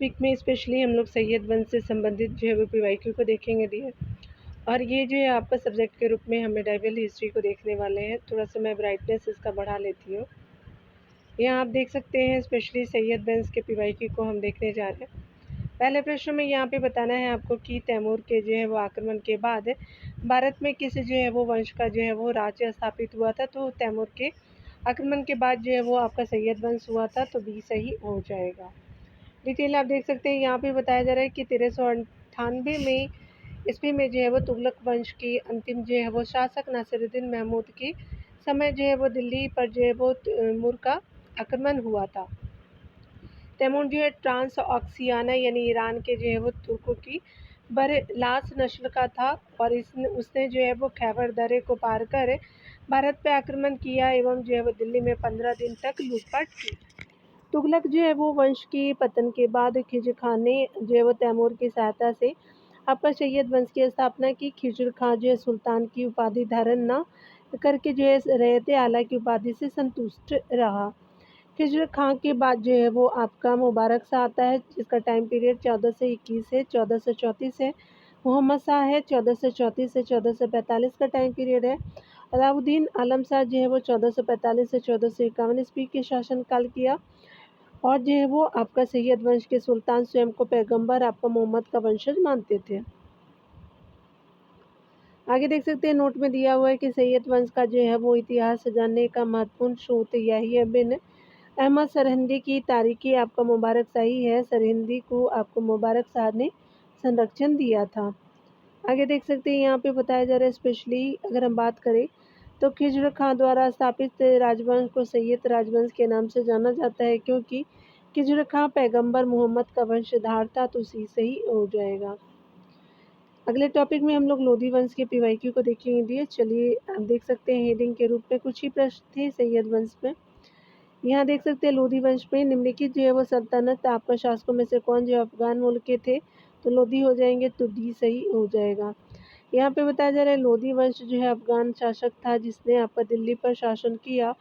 Pick में specially हम लोग सैयद वंश से संबंधित जो है वो पीवाईक्यू को देखेंगे डियर। और ये जो है आपका सब्जेक्ट के रूप में हम मेडाइवल हिस्ट्री को देखने वाले हैं। थोड़ा सा मैं ब्राइटनेस इसका बढ़ा लेती हूँ। यहाँ आप देख सकते हैं स्पेशली सैयद वंश के पीवाईक्यू को हम देखने जा रहे हैं। पहले प्रश्न में यहाँ पे बताना है आपको कि तैमूर के जो है वो आक्रमण के बाद भारत में किस जो है वो वंश का जो है वो राज्य स्थापित हुआ था। तो तैमूर के आक्रमण के बाद जो है वो आपका सैयद वंश हुआ था, तो बी सही हो जाएगा। डिटेल आप देख सकते हैं यहाँ पे बताया जा रहा है कि 1398 में ईस्वी में जो है वो तुगलक वंश की अंतिम जो है वो शासक नासिरुद्दीन महमूद के समय जो है वो दिल्ली पर जो है वो तैमूर का आक्रमण हुआ था। तैमूर जो है ट्रांस ऑक्सियाना यानी ईरान के जो है वो तुर्कों की बरलास नस्ल का था और उसने जो है वो खैबर दर्रे को पार कर भारत पर आक्रमण किया एवं जो है वो दिल्ली में 15 दिन तक लूटपाट की। तुगलक जो है वो वंश की पतन के बाद खिज़र खान ने जो है वो तैमूर की सहायता से आपका सैयद वंश की स्थापना की। खिज़र खान जो है सुल्तान की उपाधि धारण न करके जो है रैयत आला की उपाधि से संतुष्ट रहा। खिज़र खान के बाद जो है वो आपका मुबारक शाह आता है, जिसका टाइम पीरियड 1421 है, 1434 है। मोहम्मद शाह है, 1434 से 1445 का टाइम पीरियड है। अलाउद्दीन आलम शाह जो है वो 1445 से 1451 ईस्वी के शासनकाल किया और जो है वो आपका सैयद वंश के सुल्तान स्वयं को पैगंबर आपका मोहम्मद का वंशज मानते थे। आगे देख सकते हैं नोट में दिया हुआ है कि सैयद वंश का जो है वो इतिहास जानने का महत्वपूर्ण स्रोत याहिया बिन अहमद सरहिंदी की तारीखी आपका मुबारक शाही है। सरहिंदी को आपको मुबारक शाह ने संरक्षण दिया था। आगे देख सकते हैं यहाँ पे बताया जा रहा है स्पेशली अगर हम बात करें तो खिज़र खां द्वारा स्थापित राजवंश को सैयद राजवंश के नाम से जाना जाता है, क्योंकि खिज़र खां पैगंबर मोहम्मद का वंशधार था, तो सी सही हो जाएगा। अगले टॉपिक में हम लोग लोधी वंश के पीवाईक्यू को देखेंगे। चलिए आप देख सकते हैं हेडिंग के रूप में कुछ ही प्रश्न थे सैयद वंश में। यहाँ देख सकते हैं लोधी वंश में निम्नलिखित जो है वो सल्तनत आपका शासकों में से कौन जो अफगान मूल के थे, तो लोधी हो जाएंगे, तो डी सही हो जाएगा। यहाँ पे बताया जा रहा है लोधी वंश जो है अफगान शासक था जिसने आपका दिल्ली पर शासन किया।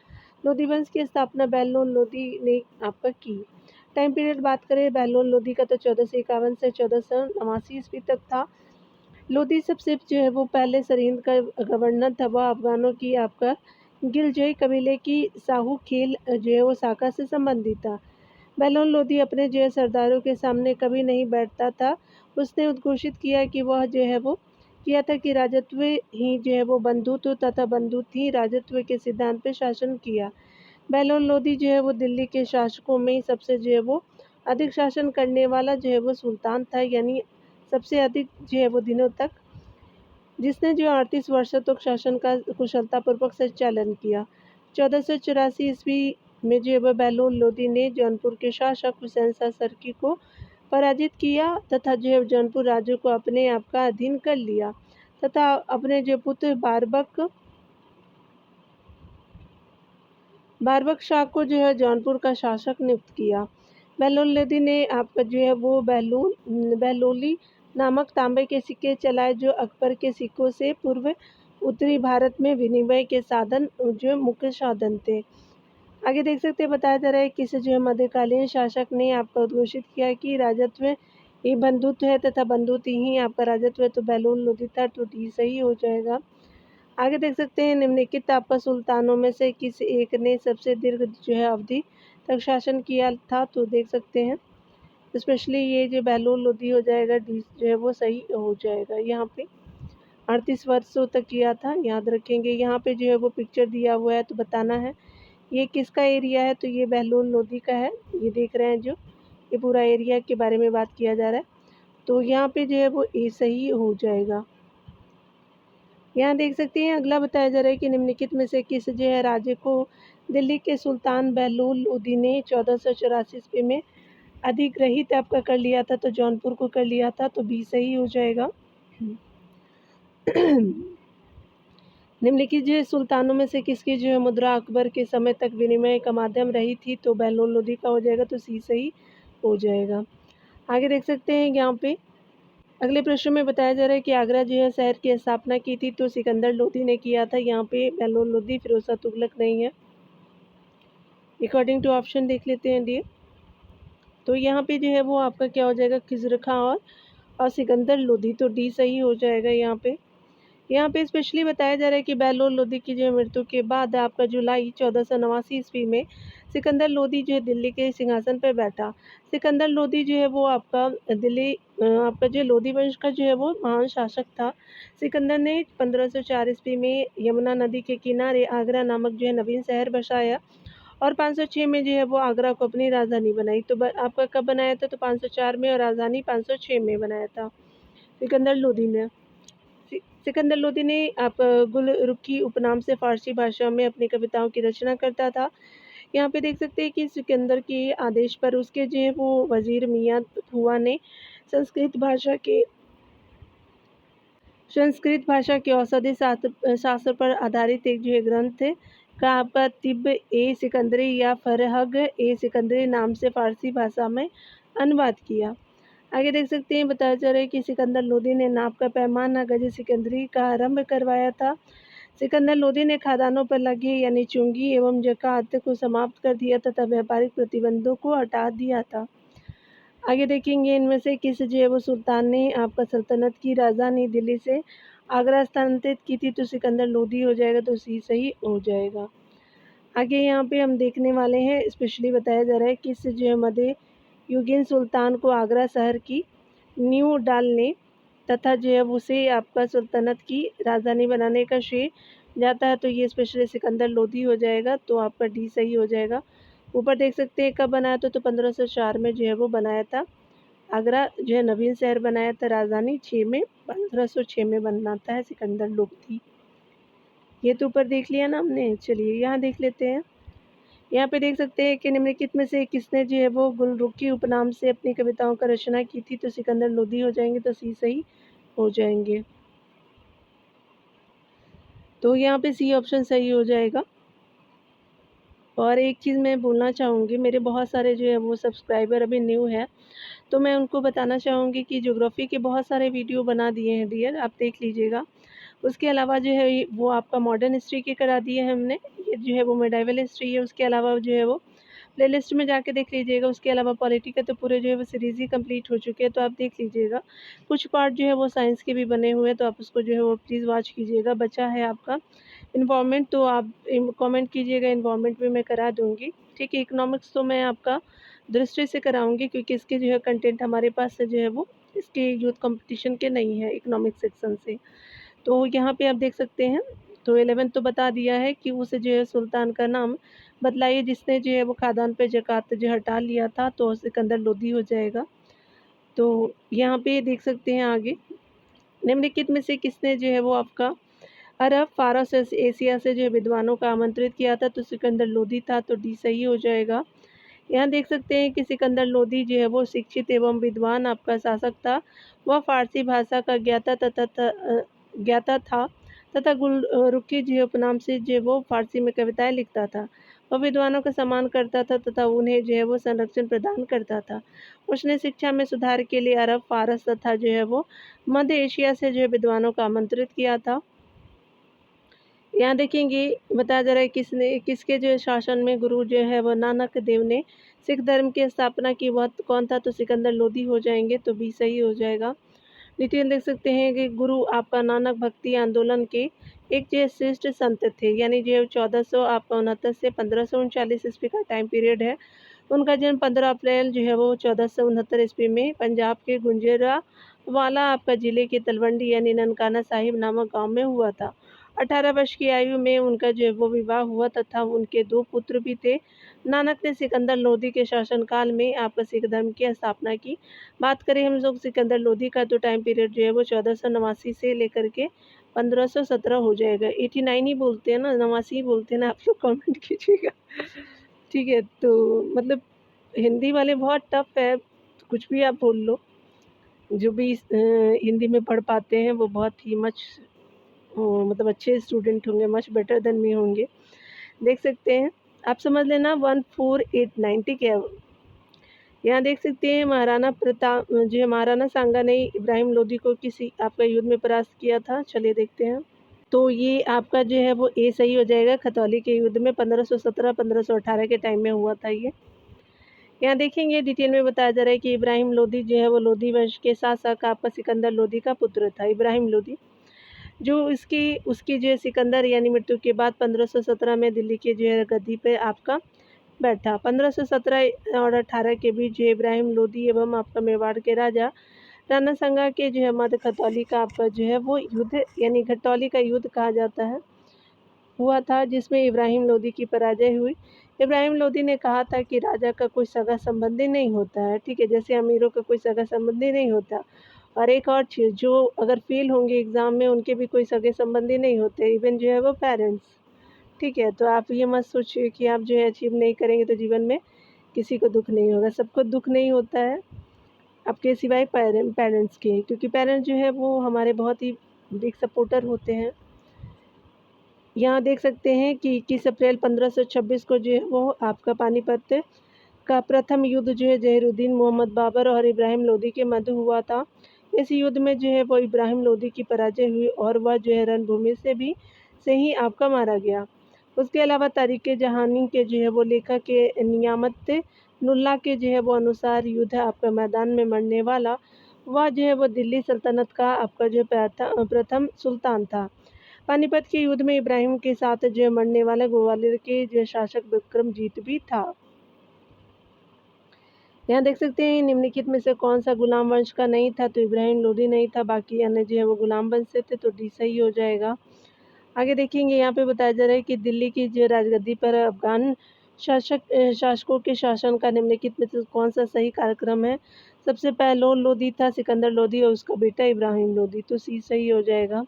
लोधी वंश की स्थापना बहलोल लोधी ने आपका की। टाइम पीरियड बात करें बहलोल लोधी का तो 1451 से 1489 ईस्वी तक था। लोधी सबसे जो है वो पहले सरहिंद का गवर्नर था। वह अफगानों की आपका गिलजोई कबीले की साहू खेल जो है वो शाखा से संबंधित था। बहलोल लोधी अपने जो है सरदारों के सामने कभी नहीं बैठता था। उसने उद्घोषित किया कि वह जो है वो किया था कि राजत्व ही जो है वो बंधुत्व तथा बंधुत्व ही राजत्व के सिद्धांत पर शासन किया। बहलोल लोधी जो है वो दिल्ली के शासकों में सबसे जो है वो अधिक शासन करने वाला जो है वो सुल्तान था, यानी सबसे अधिक जो है वो दिनों तक, जिसने जो 38 वर्षों तक शासन का कुशलतापूर्वक संचालन किया। 1484 ईस्वी में जो है वह बहलोल लोधी ने जौनपुर के शासक हुसैन शाह सर्की को पराजित किया तथा जो है जौनपुर राज्य को अपने आप का अधीन कर लिया तथा अपने जो पुत्र बारबक शाह को जो है जौनपुर का शासक नियुक्त किया। बहलोल लोधी ने आपका जो है वो बहलोली नामक तांबे के सिक्के चलाए, जो अकबर के सिक्कों से पूर्व उत्तरी भारत में विनिमय के साधन जो मुख्य साधन थे। आगे देख सकते हैं बताया जा रहा है कि जो है मध्यकालीन शासक ने आपका उद्घोषित किया कि राजत्व ही बंधुत्व है तथा बंधुत्व ही आपका राजत्व है, तो बहलोल लोधी था, तो डी सही हो जाएगा। आगे देख सकते हैं निम्नलिखित आपका सुल्तानों में से किस एक ने सबसे दीर्घ जो है अवधि तक शासन किया था, तो देख सकते हैं स्पेशली ये जो बहलोल लोधी हो जाएगा, डी जो है वो सही हो जाएगा। यहाँ पे 38 वर्षों तक किया था, याद रखेंगे। यहाँ पे जो है वो पिक्चर दिया हुआ है तो बताना है ये किसका एरिया है, तो ये बहलोल लोधी का है। ये देख रहे हैं जो ये पूरा एरिया के बारे में बात किया जा रहा है, तो यहाँ पे जो है वो ए सही हो जाएगा। यहाँ देख सकते हैं अगला बताया जा रहा है कि निम्नलिखित में से किस जो है राज्य को दिल्ली के सुल्तान बहलोल लोधी ने 1484 ईस्वी में अधिग्रहित आपका कर लिया था, तो जौनपुर को कर लिया था, तो बी सही हो जाएगा। निम्नलिखित जो सुल्तानों में से किसकी जो है मुद्रा अकबर के समय तक विनिमय का माध्यम रही थी, तो बहलोल लोधी का हो जाएगा, तो सी सही हो जाएगा। आगे देख सकते हैं यहाँ पे अगले प्रश्न में बताया जा रहा है कि आगरा जो है शहर की स्थापना की थी, तो सिकंदर लोधी ने किया था। यहाँ पे बहलोल लोधी फिरोज शाह तुगलक नहीं है। अकॉर्डिंग टू ऑप्शन देख लेते हैं डियर। तो यहाँ पे जो है वो आपका क्या हो जाएगा, खिज़र खां और सिकंदर लोदी, तो डी सही हो जाएगा यहाँ पे। यहाँ पे स्पेशली बताया जा रहा है कि बहलोल लोदी की जो है मृत्यु के बाद आपका जुलाई 1489 ईस्वी में सिकंदर लोदी जो है दिल्ली के सिंहासन पर बैठा। सिकंदर लोदी जो है वो आपका आपका जो लोदी वंश का जो है वो महान शासक था। सिकंदर ने 1504 ईस्वी में यमुना नदी के किनारे आगरा नामक जो है नवीन शहर बसाया और 506 में जो है वो आगरा को अपनी राजधानी बनाई। तो आपका कब बनाया था, तो 504 में, और राजधानी 506 में बनाया था सिकंदर लोदी ने। सिकंदर लोदी ने आप गुल रुखी उपनाम से फारसी भाषा में अपनी कविताओं की रचना करता था। यहाँ पे देख सकते हैं कि सिकंदर के आदेश पर उसके जो है वो वजीर मियाँ हुआ ने संस्कृत भाषा के औषधि शास्त्र पर आधारित एक जो है ग्रंथ का आपका तिब्ब ए सिकंदरी या फरहग ए सिकंदरी नाम से फारसी भाषा में अनुवाद किया। आगे देख सकते हैं, बताया जा रहा है कि सिकंदर लोदी ने नाप का पैमाना गज सिकंदरी का आरंभ करवाया था। सिकंदर लोदी ने खादानों पर लगे यानी चुंगी एवं ज़कात को समाप्त कर दिया तथा व्यापारिक प्रतिबंधों को हटा दिया था। आगे देखेंगे इनमें से किस जो है वो सुल्तान ने आपका सल्तनत की राजधानी दिल्ली से आगरा स्थानांतरित की थी, तो सिकंदर लोदी हो जाएगा, तो सी सही हो जाएगा। आगे यहाँ पे हम देखने वाले हैं, स्पेशली बताया जा रहा है किस जो है मध्य युगीन सुल्तान को आगरा शहर की नींव डालने तथा जो है उसे आपका सल्तनत की राजधानी बनाने का श्रेय जाता है, तो ये स्पेशली सिकंदर लोदी हो जाएगा, तो आपका डी सही हो जाएगा। ऊपर देख सकते हैं कब बनाया था, तो 1504 में जो है वो बनाया था। आगरा जो है नवीन शहर बनाया था, राजधानी 1506 में बनाता है सिकंदर लोदी। ये तो ऊपर देख लिया ना हमने। चलिए यहाँ देख लेते हैं। यहाँ पे देख सकते हैं कि निम्नलिखित में से किसने जो है वो गुलरुखी उपनाम से अपनी कविताओं का रचना की थी, तो सिकंदर लोदी हो जाएंगे, तो सी सही हो जाएंगे। तो यहाँ पे सी ऑप्शन सही हो जाएगा। और एक चीज़ मैं बोलना चाहूँगी, मेरे बहुत सारे जो है वो सब्सक्राइबर अभी न्यू है, तो मैं उनको बताना चाहूँगी कि ज्योग्राफी के बहुत सारे वीडियो बना दिए हैं डियर, आप देख लीजिएगा। उसके अलावा जो है वो आपका मॉडर्न हिस्ट्री के करा दिए हैं हमने, ये जो है वो मेडाइवल हिस्ट्री है। उसके अलावा जो है वो प्लेलिस्ट में जाके देख लीजिएगा। उसके अलावा पॉलिटी के तो पूरे जो है वो सीरीज़ ही कंप्लीट हो चुके हैं, तो आप देख लीजिएगा। कुछ पार्ट जो है वो साइंस के भी बने हुए हैं, तो आप उसको जो है वो प्लीज़ वॉच कीजिएगा। बचा है आपका इन्वायरमेंट, तो आप कमेंट कीजिएगा, इन्वायरमेंट भी मैं करा दूँगी, ठीक है। इकोनॉमिक्स तो मैं आपका दृष्टि से कराऊँगी, क्योंकि इसके जो है कंटेंट हमारे पास से जो है वो इसके यूथ कंपटीशन के नहीं है इकोनॉमिक्स सेक्शन से। तो यहाँ पे आप देख सकते हैं, तो 11 तो बता दिया है कि उसे जो है सुल्तान का नाम बतलाइए जिसने जो है वो खादान पे ज़कात जो हटा लिया था, तो सिकंदर लोदी हो जाएगा। तो यहाँ पे देख सकते हैं आगे, निम्नलिखित में से किसने जो है वो आपका अरब फारस एशिया से जो है विद्वानों का आमंत्रित किया था, तो सिकंदर लोदी था, तो डी सही हो जाएगा। यहाँ देख सकते हैं कि सिकंदर लोदी जो है वो शिक्षित एवं विद्वान आपका शासक था। वह फारसी भाषा का ज्ञाता था तथा रुखी जो उपनाम से जो वो फारसी में कविताएं लिखता था। वह विद्वानों का सम्मान करता था तथा उन्हें जो है वो संरक्षण प्रदान करता था। उसने शिक्षा में सुधार के लिए अरब फारस तथा जो है वो मध्य एशिया से जो है विद्वानों का आमंत्रित किया था। यहाँ देखेंगे, बताया जा रहा है किसके जो शासन में गुरु जो है वह नानक देव ने सिख धर्म की स्थापना की, वह कौन था, तो सिकंदर लोदी हो जाएंगे, तो बी सही हो जाएगा। नीति देख सकते हैं कि गुरु आपका नानक भक्ति आंदोलन के एक जो श्रेष्ठ संत थे, यानी जो 1469 से 1539 ईस्वी का टाइम पीरियड है। उनका जन्म 15 अप्रैल जो है वो 1469 ईस्वी में पंजाब के गुजरांवाला आपका जिले के तलवंडी यानी ननकाना साहिब नामक गांव में हुआ था। 18 वर्ष की आयु में उनका जो है वो विवाह हुआ तथा उनके 2 पुत्र भी थे। नानक ने सिकंदर लोदी के शासनकाल में आपका सिख धर्म की स्थापना की। बात करें हम लोग सिकंदर लोदी का, तो टाइम पीरियड जो है वो 1489 से लेकर के 1517 हो जाएगा। 89 ही बोलते हैं ना, 89 ही बोलते हैं ना, आप लोग कमेंट कीजिएगा, ठीक है। तो मतलब हिंदी वाले बहुत टफ है, कुछ भी आप बोल लो। जो भी हिंदी में पढ़ पाते हैं वो बहुत ही मतलब अच्छे स्टूडेंट होंगे, मच बेटर देन मी होंगे। देख सकते हैं, आप समझ लेना 1489, ठीक है। यहाँ देख सकते हैं महाराणा प्रताप जो है महाराणा सांगा ने इब्राहिम लोदी को किसी आपका युद्ध में परास्त किया था। चलिए देखते हैं। तो ये आपका जो है वो ए सही हो जाएगा। खतौली के युद्ध में 1517-1518 के टाइम में हुआ था ये। यहाँ देखेंगे डिटेल में बताया जा रहा है कि इब्राहिम लोदी जो है वो लोदी वंश के शासक आपका सिकंदर लोदी का पुत्र था। इब्राहिम लोदी जो उसकी जो है सिकंदर यानी मृत्यु के बाद 1517 में दिल्ली के जो है गद्दी पे आपका बैठा। 1517 और 18 के बीच जो इब्राहिम लोदी एवं आपका मेवाड़ के राजा राणा सांगा के जो है मध्य खतौली का आपका जो है वो युद्ध यानी घटौली का युद्ध कहा जाता है हुआ था, जिसमें इब्राहिम लोदी की पराजय हुई। इब्राहिम लोदी ने कहा था कि राजा का कोई सगा संबंधी नहीं होता है, ठीक है, जैसे अमीरों का कोई सगा संबंधी नहीं होता। और एक और चीज़, जो अगर फेल होंगे एग्ज़ाम में उनके भी कोई सगे संबंधी नहीं होते, इवन जो है वो पेरेंट्स, ठीक है। तो आप ये मत सोचिए कि आप जो है अचीव नहीं करेंगे तो जीवन में किसी को दुःख नहीं होगा। सबको दुःख नहीं होता है आपके सिवाय पेरेंट्स के, क्योंकि पेरेंट्स जो है वो हमारे बहुत ही बिग सपोर्टर होते हैं। यहाँ देख सकते हैं कि 21 अप्रैल 1526 को जो है वो आपका पानीपत का प्रथम युद्ध जो है ज़हीरुद्दीन मोहम्मद बाबर और इब्राहिम लोदी के मध्य हुआ था। इस युद्ध में जो है वो इब्राहिम लोदी की पराजय हुई और वह जो है रणभूमि से ही आपका मारा गया। उसके अलावा तारीख़ जहानी के जो है वो लेखक के नियामत नुल्ला के जो है वो अनुसार युद्ध आपका मैदान में मरने वाला वह जो है वो दिल्ली सल्तनत का आपका जो प्रथम सुल्तान था। पानीपत के युद्ध में इब्राहिम के साथ जो है मरने वाला ग्वालियर के जो शासक विक्रमजीत भी था। यहाँ देख सकते हैं निम्नलिखित में से कौन सा गुलाम वंश का नहीं था, तो इब्राहिम लोदी नहीं था, बाकी अन्य जो है वो गुलाम वंश से थे, तो डी सही हो जाएगा। आगे देखेंगे यहाँ पे बताया जा रहा है कि दिल्ली की जो राजगद्दी पर अफगान शासकों के शासन का निम्नलिखित में से कौन सा सही कार्यक्रम है। सबसे पहले लोदी था, सिकंदर लोदी और उसका बेटा इब्राहिम लोदी, तो सी सही हो जाएगा।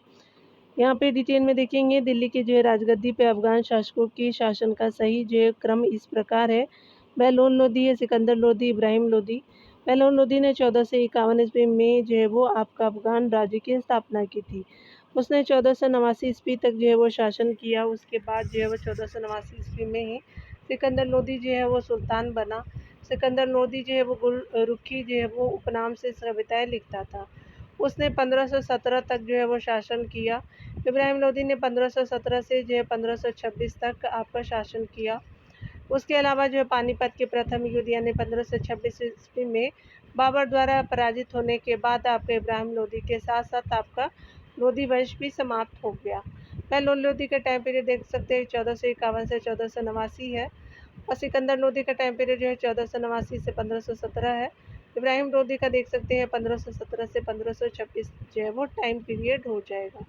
यहाँ पे डिटेल में देखेंगे दिल्ली की जो है राजगद्दी पे अफगान शासकों की शासन का सही जो है क्रम इस प्रकार है। बहलोल लोदी है, सिकंदर लोदी, इब्राहिम लोदी। बहलोल लोदी ने 1451 ईस्वी में जो है वो आपका अफगान राज्य की स्थापना की थी। उसने 1489 ईस्वी तक जो है वो शासन किया। उसके बाद जो है वो 1489 ईस्वी में ही सिकंदर लोदी जो है वो सुल्तान बना। सिकंदर लोदी जो है वो गुल रुखी जो है वो उपनाम से कविताएँ लिखता था। उसने 1517 तक जो है वो शासन किया। इब्राहिम लोदी ने 1517 से जो है 1526 तक आपका शासन किया। उसके अलावा जो है पानीपत के प्रथम युद्ध यानी 1526 ईस्वी में बाबर द्वारा पराजित होने के बाद आपके इब्राहिम लोदी के साथ साथ आपका लोदी वंश भी समाप्त हो गया। बहलोल लोदी का टाइम पीरियड देख सकते हैं 1451 से 1489 है और सिकंदर लोदी का टाइम पीरियड जो है 1489 से 1517 है। इब्राहिम लोदी का देख सकते हैं 1517 से 1526 जो है वो टाइम पीरियड हो जाएगा।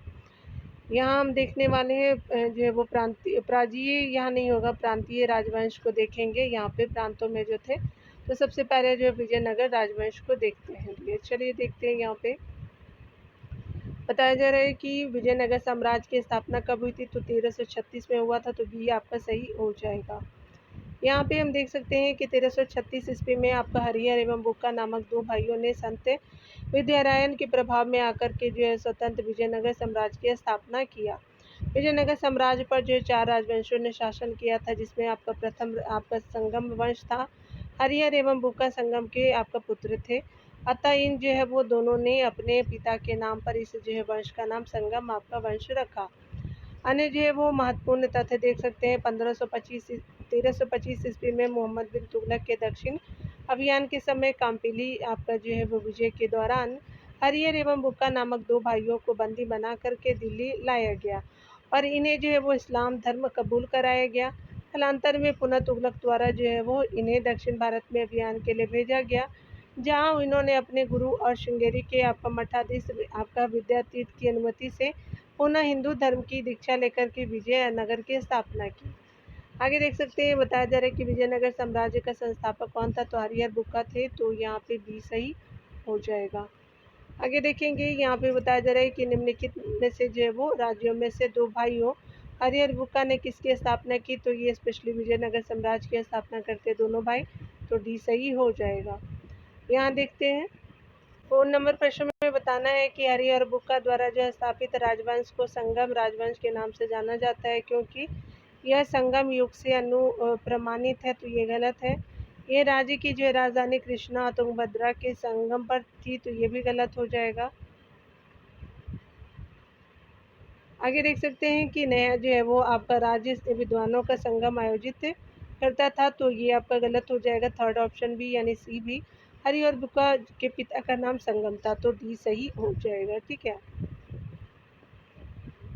यहाँ हम देखने वाले हैं जो है वो प्राजीय यहाँ नहीं होगा, प्रांतीय राजवंश को देखेंगे यहाँ पे प्रांतों में जो थे। तो सबसे पहले जो है विजयनगर राजवंश को देखते हैं। चलिए देखते हैं। यहाँ पे बताया जा रहा है कि विजयनगर साम्राज्य की स्थापना कब हुई थी, तो 1336 में हुआ था, तो बी आपका सही हो जाएगा। यहाँ पे हम देख सकते हैं कि 1336 ईस्वी में आपका हरिहर एवं बुक्का नामक दो भाइयों ने संत विद्यारायण के प्रभाव में आकर के जो है स्वतंत्र विजयनगर साम्राज्य की स्थापना किया। विजयनगर साम्राज्य पर जो 4 राजवंशों ने शासन किया था, जिसमें आपका प्रथम आपका संगम वंश था। हरिहर एवं बुक्का संगम के आपका पुत्र थे, अतः इन जो है वो दोनों ने अपने पिता के नाम पर इस जो है वंश का नाम संगम आपका वंश रखा। अन्य जो है वो महत्वपूर्ण तथ्य देख सकते हैं 1325 ईस्वी में मोहम्मद बिन तुगलक के दक्षिण अभियान के समय काम्पिली आपका जो है वो विजय के दौरान हरिहर एवं बुक्का नामक दो भाइयों को बंदी बना करके दिल्ली लाया गया और इन्हें जो है वो इस्लाम धर्म कबूल कराया गया। कालांतर में पुनः तुगलक द्वारा जो है वो इन्हें दक्षिण भारत में अभियान के लिए भेजा गया, जहां इन्होंने अपने गुरु और श्रृंगेरी के आपका मठाधीश आपका विद्यातीर्थ की अनुमति से पुनः हिंदू धर्म की दीक्षा लेकर के विजयनगर की स्थापना की। आगे देख सकते हैं बताया जा रहा है कि विजयनगर साम्राज्य का संस्थापक कौन था, तो हरिहर बुक्का थे, तो यहाँ पे बी सही हो जाएगा। आगे देखेंगे यहाँ पे बताया जा रहा है कि निम्नलिखित में से जो है वो राज्यों में से दो भाइयों हरिहर बुक्का ने किसकी स्थापना की, तो ये स्पेशली विजयनगर साम्राज्य की स्थापना करते दोनों भाई, तो डी सही हो जाएगा। यहाँ देखते हैं 4 नंबर प्रश्न में बताना है कि हरिहर बुक्का द्वारा जो स्थापित राजवंश को संगम राजवंश के नाम से जाना जाता है, क्योंकि यह संगम युग से प्रमाणित है, तो ये गलत है। ये राज्य की जो राजधानी कृष्णा तुंगभद्रा के संगम पर थी, तो ये भी गलत हो जाएगा। आगे देख सकते हैं कि नया जो है वो आपका राज्य विद्वानों का संगम आयोजित करता था, तो ये आपका गलत हो जाएगा। थर्ड ऑप्शन भी यानी सी भी। हरि और बुक्का के पिता का नाम संगम था, तो डी सही हो जाएगा। ठीक है।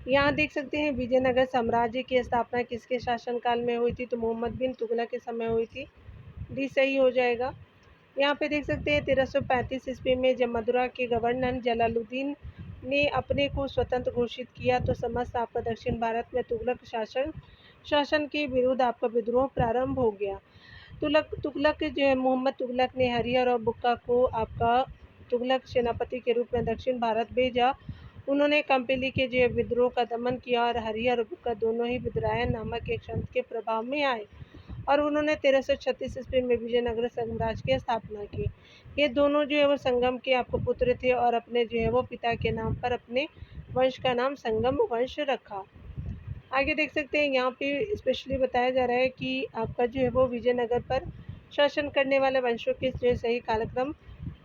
यहाँ देख सकते हैं विजयनगर साम्राज्य की स्थापना किसके शासनकाल में हुई थी, तो मोहम्मद बिन तुगलक के समय हुई थी। डी सही हो जाएगा। यहाँ पे देख सकते हैं 1335 ईस्वी में जब मदुरा के गवर्नर जलालुद्दीन ने अपने को स्वतंत्र घोषित किया, तो समस्त आपका दक्षिण भारत में तुगलक शासन के विरुद्ध आपका विद्रोह प्रारंभ हो गया। तुगलक जो है मोहम्मद तुगलक ने हरिहर और बुक्का को आपका तुगलक सेनापति के रूप में दक्षिण भारत भेजा। उन्होंने कंपिली के जो विद्रोह का दमन किया और हरिहर और बुक्का दोनों ही विद्रायन नामक एक संत के प्रभाव में आए और उन्होंने 1336 ईस्वी में विजयनगर साम्राज्य की स्थापना की। ये दोनों जो है वो संगम के आपको पुत्र थे और अपने जो है वो पिता के नाम पर अपने वंश का नाम संगम वंश रखा। आगे देख सकते हैं यहाँ पे स्पेशली बताया जा रहा है कि आपका जो है वो विजयनगर पर शासन करने वाले वंशों के जो सही कालक्रम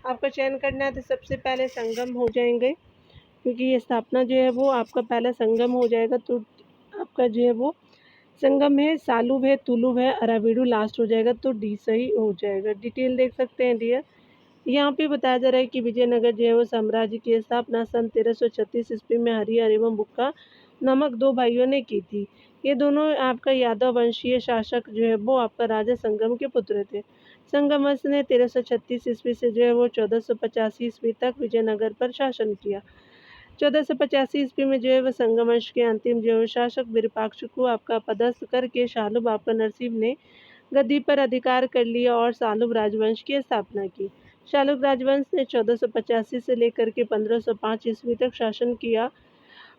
आपका चयन करना है। तो सबसे पहले संगम हो जाएंगे, क्योंकि ये स्थापना जो है वो आपका पहला संगम हो जाएगा। तो आपका जो है वो संगम है, सालुब है, तुलुब है, अराविडू लास्ट हो जाएगा, तो डी सही हो जाएगा। डिटेल देख सकते हैं डियर। यहाँ पे बताया जा रहा है कि विजयनगर जो है वो साम्राज्य की स्थापना सन 1336 ईस्वी में हरिहर एवं बुक्का नामक दो भाइयों ने की थी। ये दोनों आपका यादव वंशीय शासक जो है वो आपका राजा संगम के पुत्र थे। संगम वंश ने 1336 ईस्वी से जो है वो 1485 ईस्वी तक विजयनगर पर शासन किया। 1485 ईस्वी में जो है वह संगम वंश के अंतिम जो है शासक विरूपाक्ष को आपका पदस्थ करके शालुब आपका नरसिंह ने गद्दी पर अधिकार कर लिया और शालुब राजवंश की स्थापना की। शालुब राजवंश ने 1485 से लेकर के 1505 ईस्वी तक शासन किया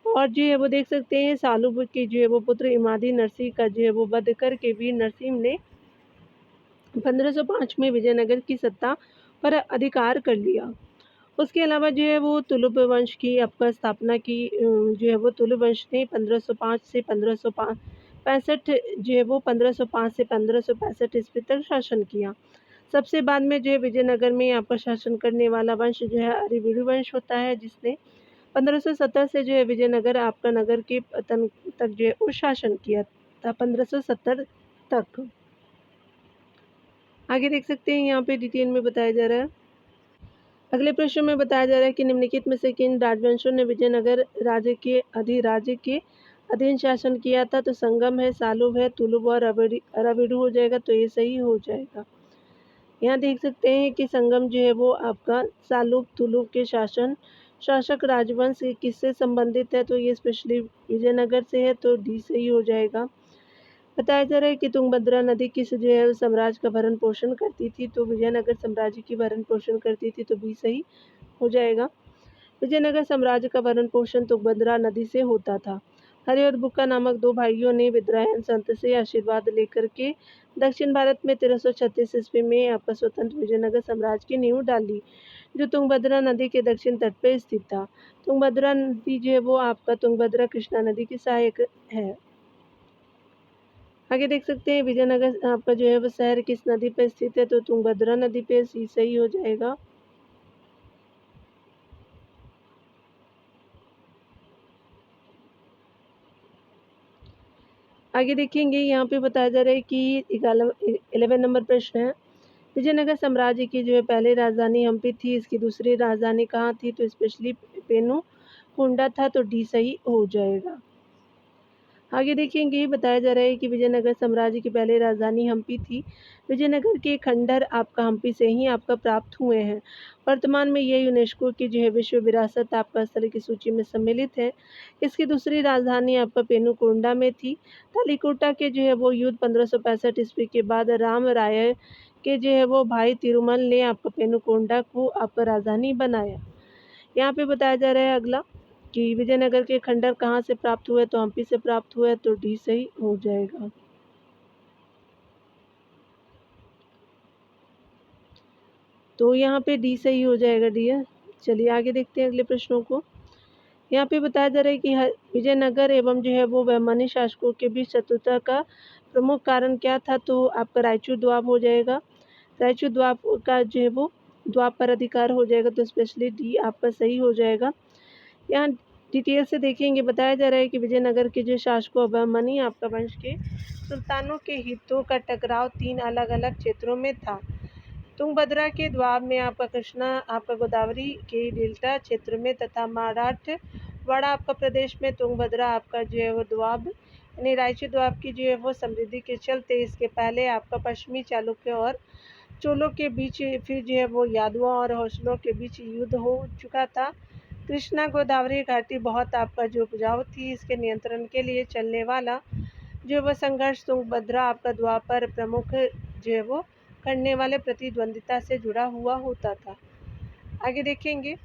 और जो है वो देख सकते हैं शालुब के जो है वो पुत्र इमादी नरसिंह का जो है वो वध करके वीर नरसिंह ने 1505 में विजयनगर की सत्ता पर अधिकार कर लिया। उसके अलावा जो है वो तुलुब वंश की आपका स्थापना की। जो है वो तुलुब वंश ने 1505 से 1565 जो है वो 1505 से 1565 ईस्वी तक शासन किया। सबसे बाद में जो है विजयनगर में आपका शासन करने वाला वंश जो है अरिवीडु वंश होता है, जिसने 1570 से जो है विजयनगर आपका नगर के पतन तक जो है वो शासन किया था, 1570 तक। आगे देख सकते हैं यहाँ पे डिटेल में बताया जा रहा है। अगले प्रश्न में बताया जा रहा है कि निम्नलिखित में से किन राजवंशों ने विजयनगर राज्य के अधीन शासन किया था, तो संगम है, सालुब है, तुलुब और अराविडु हो जाएगा, तो ये सही हो जाएगा। यहाँ देख सकते हैं कि संगम जो है वो आपका सालुब तुलुब के शासक राजवंश किससे संबंधित है, तो ये स्पेशली विजयनगर से है, तो डी सही हो जाएगा। बताया जा रहा है कि तुंगभद्रा नदी किस जो है साम्राज्य का भरण पोषण करती थी, तो विजयनगर साम्राज्य की भरण पोषण करती थी, तो बी सही हो जाएगा। विजयनगर साम्राज्य का भरण पोषण तुंगभद्रा नदी से होता था। हरि और बुक्का नामक दो भाइयों ने विद्रायन संत से आशीर्वाद लेकर के दक्षिण भारत में 1336 ईस्वी में आपका स्वतंत्र विजयनगर साम्राज्य की नींव डाली, जो तुंगभद्रा नदी के दक्षिण तट पर स्थित था। तुंगभद्रा नदी जो है वो आपका तुंगभद्रा कृष्णा नदी की सहायक है। आगे देख सकते हैं विजयनगर आपका जो है वो शहर किस नदी पर स्थित है, तो तुंगभद्रा नदी पे, सी सही हो जाएगा। आगे देखेंगे यहाँ पे बताया जा रहा है कि 11 नंबर प्रश्न है, विजयनगर साम्राज्य की जो है पहली राजधानी हम्पी थी, इसकी दूसरी राजधानी कहाँ थी, तो स्पेशली पेनुकोंडा था, तो डी सही हो जाएगा। आगे देखेंगे बताया जा रहा है कि विजयनगर साम्राज्य की पहले राजधानी हम्पी थी। विजयनगर के खंडहर आपका हम्पी से ही आपका प्राप्त हुए हैं। वर्तमान में ये यूनेस्को की जो है विश्व विरासत आपका स्थल की सूची में सम्मिलित है। इसकी दूसरी राजधानी आपका पेनुकोंडा में थी। तालीकोटा के जो है वो युद्ध 1565 ईस्वी के बाद राम राय के जो है वो भाई तिरुमल ने आपका पेनुकोंडा को आपका राजधानी बनाया। यहाँ पे बताया जा रहा है अगला कि विजयनगर के खंडहर कहाँ से प्राप्त हुए, तो हम्पी से प्राप्त हुए, तो डी सही हो जाएगा। तो यहाँ पे डी सही हो जाएगा डियर। चलिए आगे देखते हैं अगले प्रश्नों को। यहाँ पे बताया जा रहा है कि विजयनगर एवं जो है वो बहमानी शासकों के बीच शत्रुता का प्रमुख कारण क्या था, तो आपका रायचूर द्वाब हो जाएगा। रायचूर द्वाब का जो है वो द्वाब पर अधिकार हो जाएगा, तो स्पेशली डी आपका सही हो जाएगा। यहाँ डिटेल से देखेंगे। बताया जा रहा है कि विजयनगर के जो शासकों अभिमन्यु आपका वंश के सुल्तानों के हितों का टकराव 3 अलग-अलग क्षेत्रों में था। तुंगभद्रा के द्वाब में आपका कृष्णा आपका गोदावरी के डेल्टा क्षेत्र में तथा मराठवाड़ा आपका प्रदेश में तुंगभद्रा आपका जो है वो द्वाब यानी रायची द्वाब की जो है वो समृद्धि के चलते इसके पहले आपका पश्चिमी चालुक्य और चोलों के बीच फिर जो है वो यादवों और होसलों के बीच युद्ध हो चुका था। कृष्णा गोदावरी घाटी बहुत आपका जो उपजाऊ थी, इसके नियंत्रण के लिए चलने वाला जो वह संघर्ष तुंगभद्रा आपका द्वापर प्रमुख जो है वो करने वाले प्रतिद्वंदिता से जुड़ा हुआ होता था। आगे देखेंगे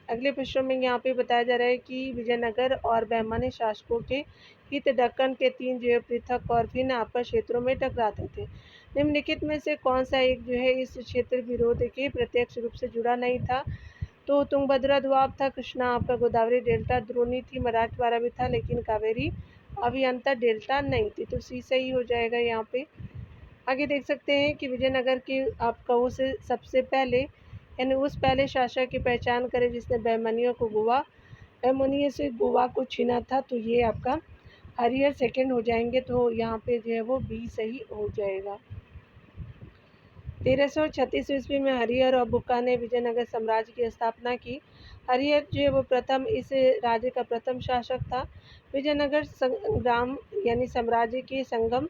अगले पृष्ठों में यहाँ पे बताया जा रहा है कि विजयनगर और बहमानी शासकों के हित दक्कन के 3 जो है पृथक और भिन्न आपका क्षेत्रों में टकराते थे। निम्नलिखित में से कौन सा एक जो है इस क्षेत्र विरोध के प्रत्यक्ष रूप से जुड़ा नहीं था? तो तुंगभद्रा द्वाब था, कृष्णा आपका गोदावरी डेल्टा द्रोणी थी, मराठवाड़ा भी था, लेकिन कावेरी अभियंता डेल्टा नहीं थी। तो सी सही हो जाएगा यहाँ पे। आगे देख सकते हैं कि विजयनगर की आपका उस सबसे पहले यानी उस पहले शासक की पहचान करें जिसने बहमनियों से गोवा को छीना था। तो ये आपका हरिहर सेकंड हो जाएंगे। तो यहाँ पे जो है वो बी सही हो जाएगा। 1336 ईस्वी में हरिहर और बुक्का ने विजयनगर साम्राज्य की स्थापना की। हरिहर जो है वो प्रथम इस राज्य का प्रथम शासक था। विजयनगर संग्राम यानी साम्राज्य के संगम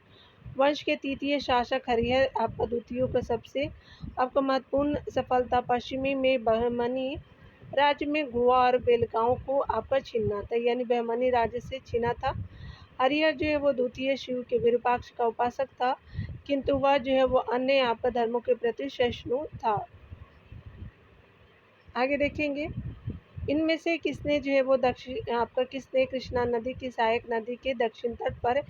वंश के तृतीय शासक हरिहर आपका द्वितीय का सबसे आपका महत्वपूर्ण सफलता पश्चिमी में बहमनी राज्य में गोवा और बेलगांव को आपका छीनना था, यानी बहमनी राज्य से छीना था। हरिहर जो है वो द्वितीय शिव के विरूपाक्ष का उपासक था, किंतु वह जो है वो अन्य आपका धर्मों के प्रति सहिष्णु था। आगे देखेंगे इनमें से किसने जो है वो किसने कृष्णा नदी की सहायक नदी के दक्षिण तट पर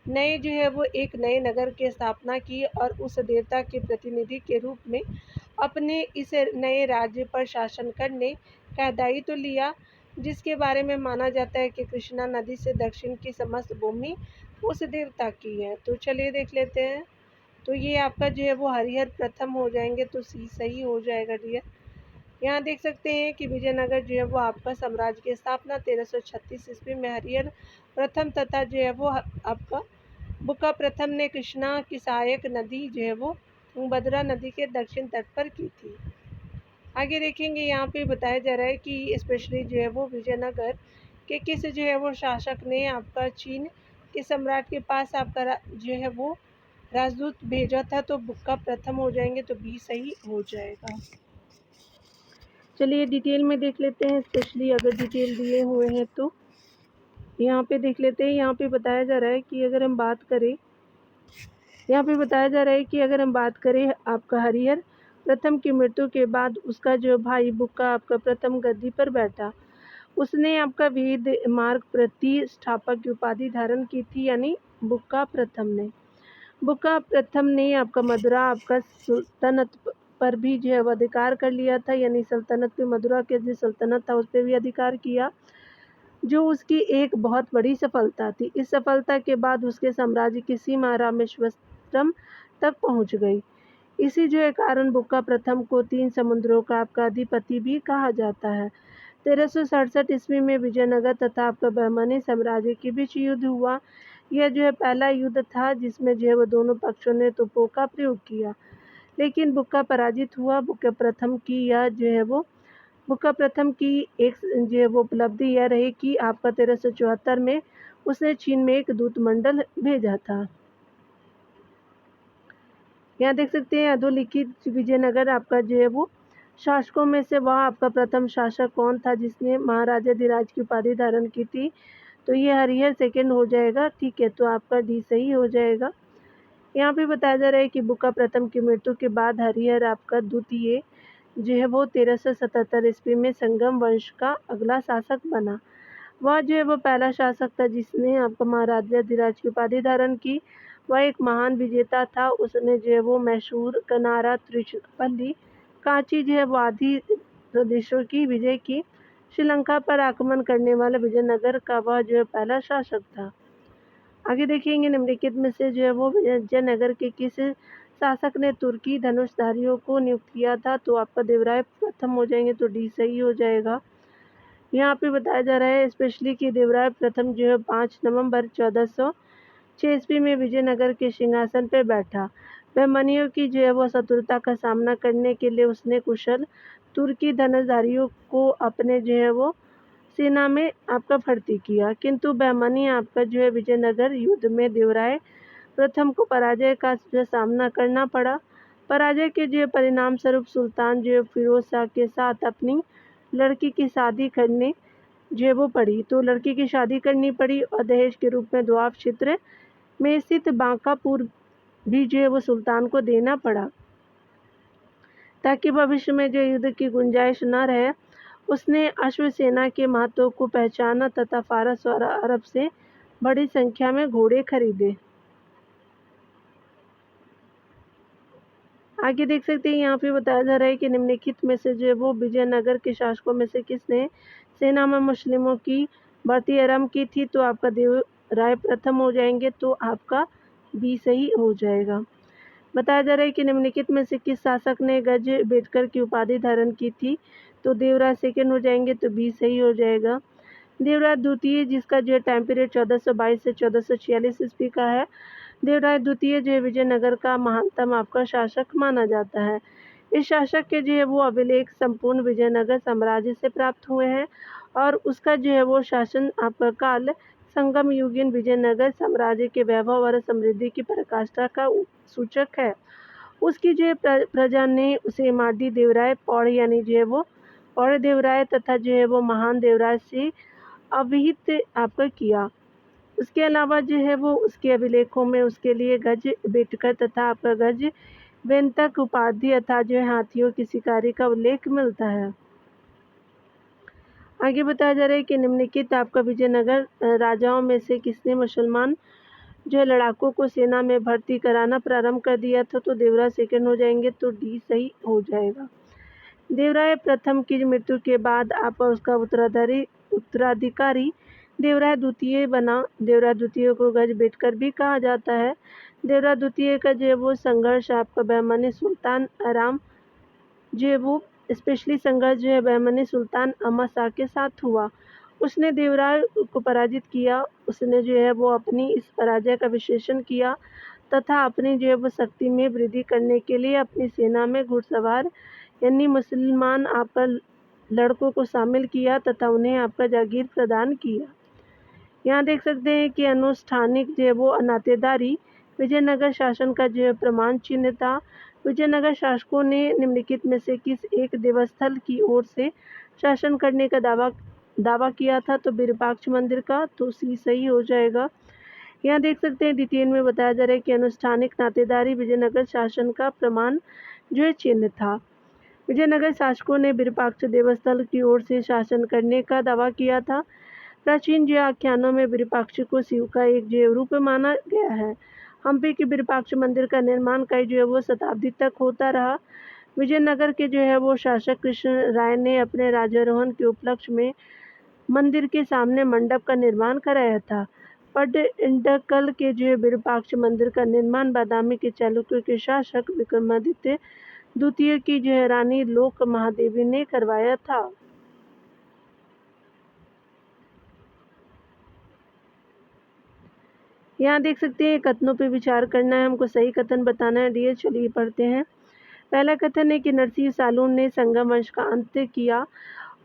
नए जो है वो एक नए नगर की स्थापना की और उस देवता के प्रतिनिधि के रूप में अपने इस नए राज्य पर शासन करने का दायित्व लिया, जिसके बारे में माना जाता है कि कृष्णा नदी से दक्षिण की समस्त भूमि उस देवता की है। तो चलिए देख लेते हैं। तो ये आपका जो है वो हरिहर प्रथम हो जाएंगे। तो सी सही हो जाएगा डियर। यहाँ देख सकते हैं कि विजयनगर जो है वो आपका साम्राज्य की स्थापना 1336 ईस्वी में हरिहर प्रथम तथा जो है वो आपका बुक्का प्रथम ने कृष्णा की सहायक नदी जो है वो तुंगभद्रा नदी के दक्षिण तट पर की थी। आगे देखेंगे यहाँ पे बताया जा रहा है कि स्पेशली जो है वो विजयनगर के किस जो है वो शासक ने आपका चीन के सम्राट के पास आपका जो है वो राजदूत भेजा था। तो बुक्का प्रथम हो जाएंगे। तो बी सही हो जाएगा। चलिए डिटेल में देख लेते हैं, स्पेशली अगर डिटेल दिए हुए हैं तो यहाँ पे देख लेते हैं। यहाँ पे बताया जा रहा है कि अगर हम बात करें आपका हरिहर प्रथम की मृत्यु के बाद उसका जो भाई बुक्का आपका प्रथम गद्दी पर बैठा। उसने आपका वेद मार्ग प्रतिष्ठापक की उपाधि धारण की थी, यानी बुक्का प्रथम ने आपका मदुरा आपका सुल्तनत पर भी जो है अधिकार कर लिया था, यानी सल्तनत पे मदुरा के जो सल्तनत था उस पर भी अधिकार किया, जो उसकी एक बहुत बड़ी सफलता थी। इस सफलता के बाद उसके साम्राज्य की सीमा रामेश्वरम तक पहुंच गई। इसी जो है कारण बुक्का प्रथम को 3 समुद्रों का आपका अधिपति भी कहा जाता है। 1367 ईस्वी में विजयनगर तथा आपका बहमनी साम्राज्य के बीच युद्ध हुआ। यह जो है पहला युद्ध था जिसमें जो है वो दोनों पक्षों ने तोपों का प्रयोग किया, लेकिन बुक्का पराजित हुआ। बुक्का प्रथम की एक जो है वो उपलब्धि यह रही कि आपका 1374 में उसने चीन में एक दूत मंडल भेजा था। यहाँ देख सकते हैं अधोलिखित विजयनगर आपका जो है वो शासकों में से वह आपका प्रथम शासक कौन था जिसने महाराजाधिराज की उपाधि धारण की थी। तो ये हरिहर सेकंड हो जाएगा। ठीक है, तो आपका डी सही हो जाएगा। यहाँ पे बताया जा रहा है कि बुक्का प्रथम की मृत्यु के बाद हरिहर आपका द्वितीय जो है वो 1377 ईस्वी में संगम वंश का अगला शासक बना। वह जो है वो पहला शासक था जिसने आपका महाराजाधिराज की उपाधि धारण की। वह एक महान विजेता था। उसने जो है वो मैसूर, कनारा, त्रिचुपल्ली, कांची जो है वो आदि प्रदेशों की विजय की। श्रीलंका पर आक्रमण करने वाला विजयनगर का वह जो है पहला शासक था। आगे देखेंगे निम्नलिखित में से जो है वो विजयनगर के किस शासक ने तुर्की धनुषधारियों को नियुक्त किया था। तो आपका देवराय प्रथम हो जाएंगे। तो डी सही हो जाएगा। यहाँ पे बताया जा रहा है स्पेशली कि देवराय प्रथम जो है 5 नवंबर 1406 ईस्वी में विजयनगर के सिंहासन पर बैठा। अभिमन्यु की जो है वो शत्रुता का सामना करने के लिए उसने कुशल तुर्की धनुर्धारियों को अपने जो है वो सेना में आपका भर्ती किया, किंतु अभिमन्यु आपका जो है विजयनगर युद्ध में देवराय प्रथम को पराजय का जो सामना करना पड़ा। पराजय के जो परिणाम स्वरूप सुल्तान जो फिरोज शाह के साथ अपनी लड़की की शादी करने जो वो पड़ी, तो लड़की की शादी करनी पड़ी और दहेज के रूप में दोआब क्षेत्र में स्थित बांकापुर भी जो है वो सुल्तान को देना पड़ा, ताकि भविष्य में जो युद्ध की गुंजाइश न रहे। उसने अश्वसेना के महत्व को पहचाना तथा फारस और अरब से बड़ी संख्या में घोड़े खरीदे। आगे देख सकते हैं यहाँ पे बताया जा रहा है कि निम्नलिखित में से जो है वो विजयनगर के शासकों में से किसने सेना में मुस्लिमों की भर्ती आरंभ की थी, तो आपका देवराय प्रथम हो जाएंगे, तो आपका बी सही हो जाएगा। बताया जा रहा है कि निम्नलिखित में से किस शासक ने गज बेटकर की उपाधि धारण की थी, तो देवराय सेकंड हो जाएंगे, तो बी सही हो जाएगा। देवराय द्वितीय जिसका जो है टाइम पीरियड 1422 से 1446 ईस्वी का है। देवराय द्वितीय जो है विजयनगर का महानतम आपका शासक माना जाता है। इस शासक के जो है वो अभिलेख संपूर्ण विजयनगर साम्राज्य से प्राप्त हुए हैं और उसका जो है वो शासन आपका काल संगम युगीन विजयनगर साम्राज्य के वैभव और समृद्धि की पराकाष्ठा का सूचक है। उसकी जो है प्रजा ने उसे माडी देवराय पौड़ यानी जो है वो पौड़ देवराय तथा जो है वो महान देवराय से अभिहित आपका किया। उसके अलावा जो है वो उसके अभिलेखों में उसके लिए गज बेटकर तथा आपका गज बेंतक उपाधि अथा जो है हाथियों की शिकारी का उल्लेख मिलता है। आगे बताया जा रहा है कि निम्नलिखित आपका विजयनगर राजाओं में से किसने मुसलमान जो है लड़ाकों को सेना में भर्ती कराना प्रारंभ कर दिया था, तो देवराय सेकंड हो जाएंगे, तो डी सही हो जाएगा। देवराय प्रथम की मृत्यु के बाद आप उसका उत्तराधिकारी देवराय द्वितीय बना। देवराय द्वितीय को गज बेटकर भी कहा जाता है। देवराय द्वितीय का जो है वो संघर्ष आपका बहमनी सुल्तान आराम जो है वो स्पेशली संघर्ष जो है बहमनी सुल्तान अहमद शाह के साथ हुआ। उसने देवराय को पराजित किया। उसने जो है वो अपनी इस पराजय का विश्लेषण किया तथा अपनी जो है वो शक्ति में वृद्धि करने के लिए अपनी सेना में घुड़सवार यानी मुसलमान आपका लड़कों को शामिल किया तथा उन्हें आपका जागीर प्रदान किया। यहाँ देख सकते हैं कि अनुष्ठानिक जो है वो नातेदारी विजयनगर शासन का जो है प्रमाण चिन्ह था। विजयनगर शासकों ने निम्नलिखित में से किस एक देवस्थल की ओर से शासन करने का दावा किया था, तो विरूपाक्ष मंदिर का, तो सी सही हो जाएगा। यहाँ देख सकते हैं डिटेल में बताया जा रहा है कि अनुष्ठानिक नातेदारी विजयनगर शासन का प्रमाण जो है चिन्ह था। विजयनगर शासकों ने विरूपाक्ष देवस्थल की ओर से शासन करने का दावा किया था। प्राचीन जो आख्यानों में विरूपाक्ष को शिव का एक जो रूप माना गया है। हम्पी के विरूपाक्ष मंदिर का निर्माण कई जो है वो शताब्दी तक होता रहा। विजयनगर के जो है वो शासक कृष्ण राय ने अपने राज्यारोहण के उपलक्ष्य में मंदिर के सामने मंडप का निर्माण कराया था। पट्टडकल के जो है विरूपाक्ष मंदिर का निर्माण बादामी के चालुक्य के शासक विक्रमादित्य द्वितीय की जो है रानी लोक महादेवी ने करवाया था। यहाँ देख सकते हैं कथनों पे विचार करना है, हमको सही कथन बताना है। डियर चलिए पढ़ते हैं। पहला कथन है कि नरसिंह सालून ने संगम वंश का अंत किया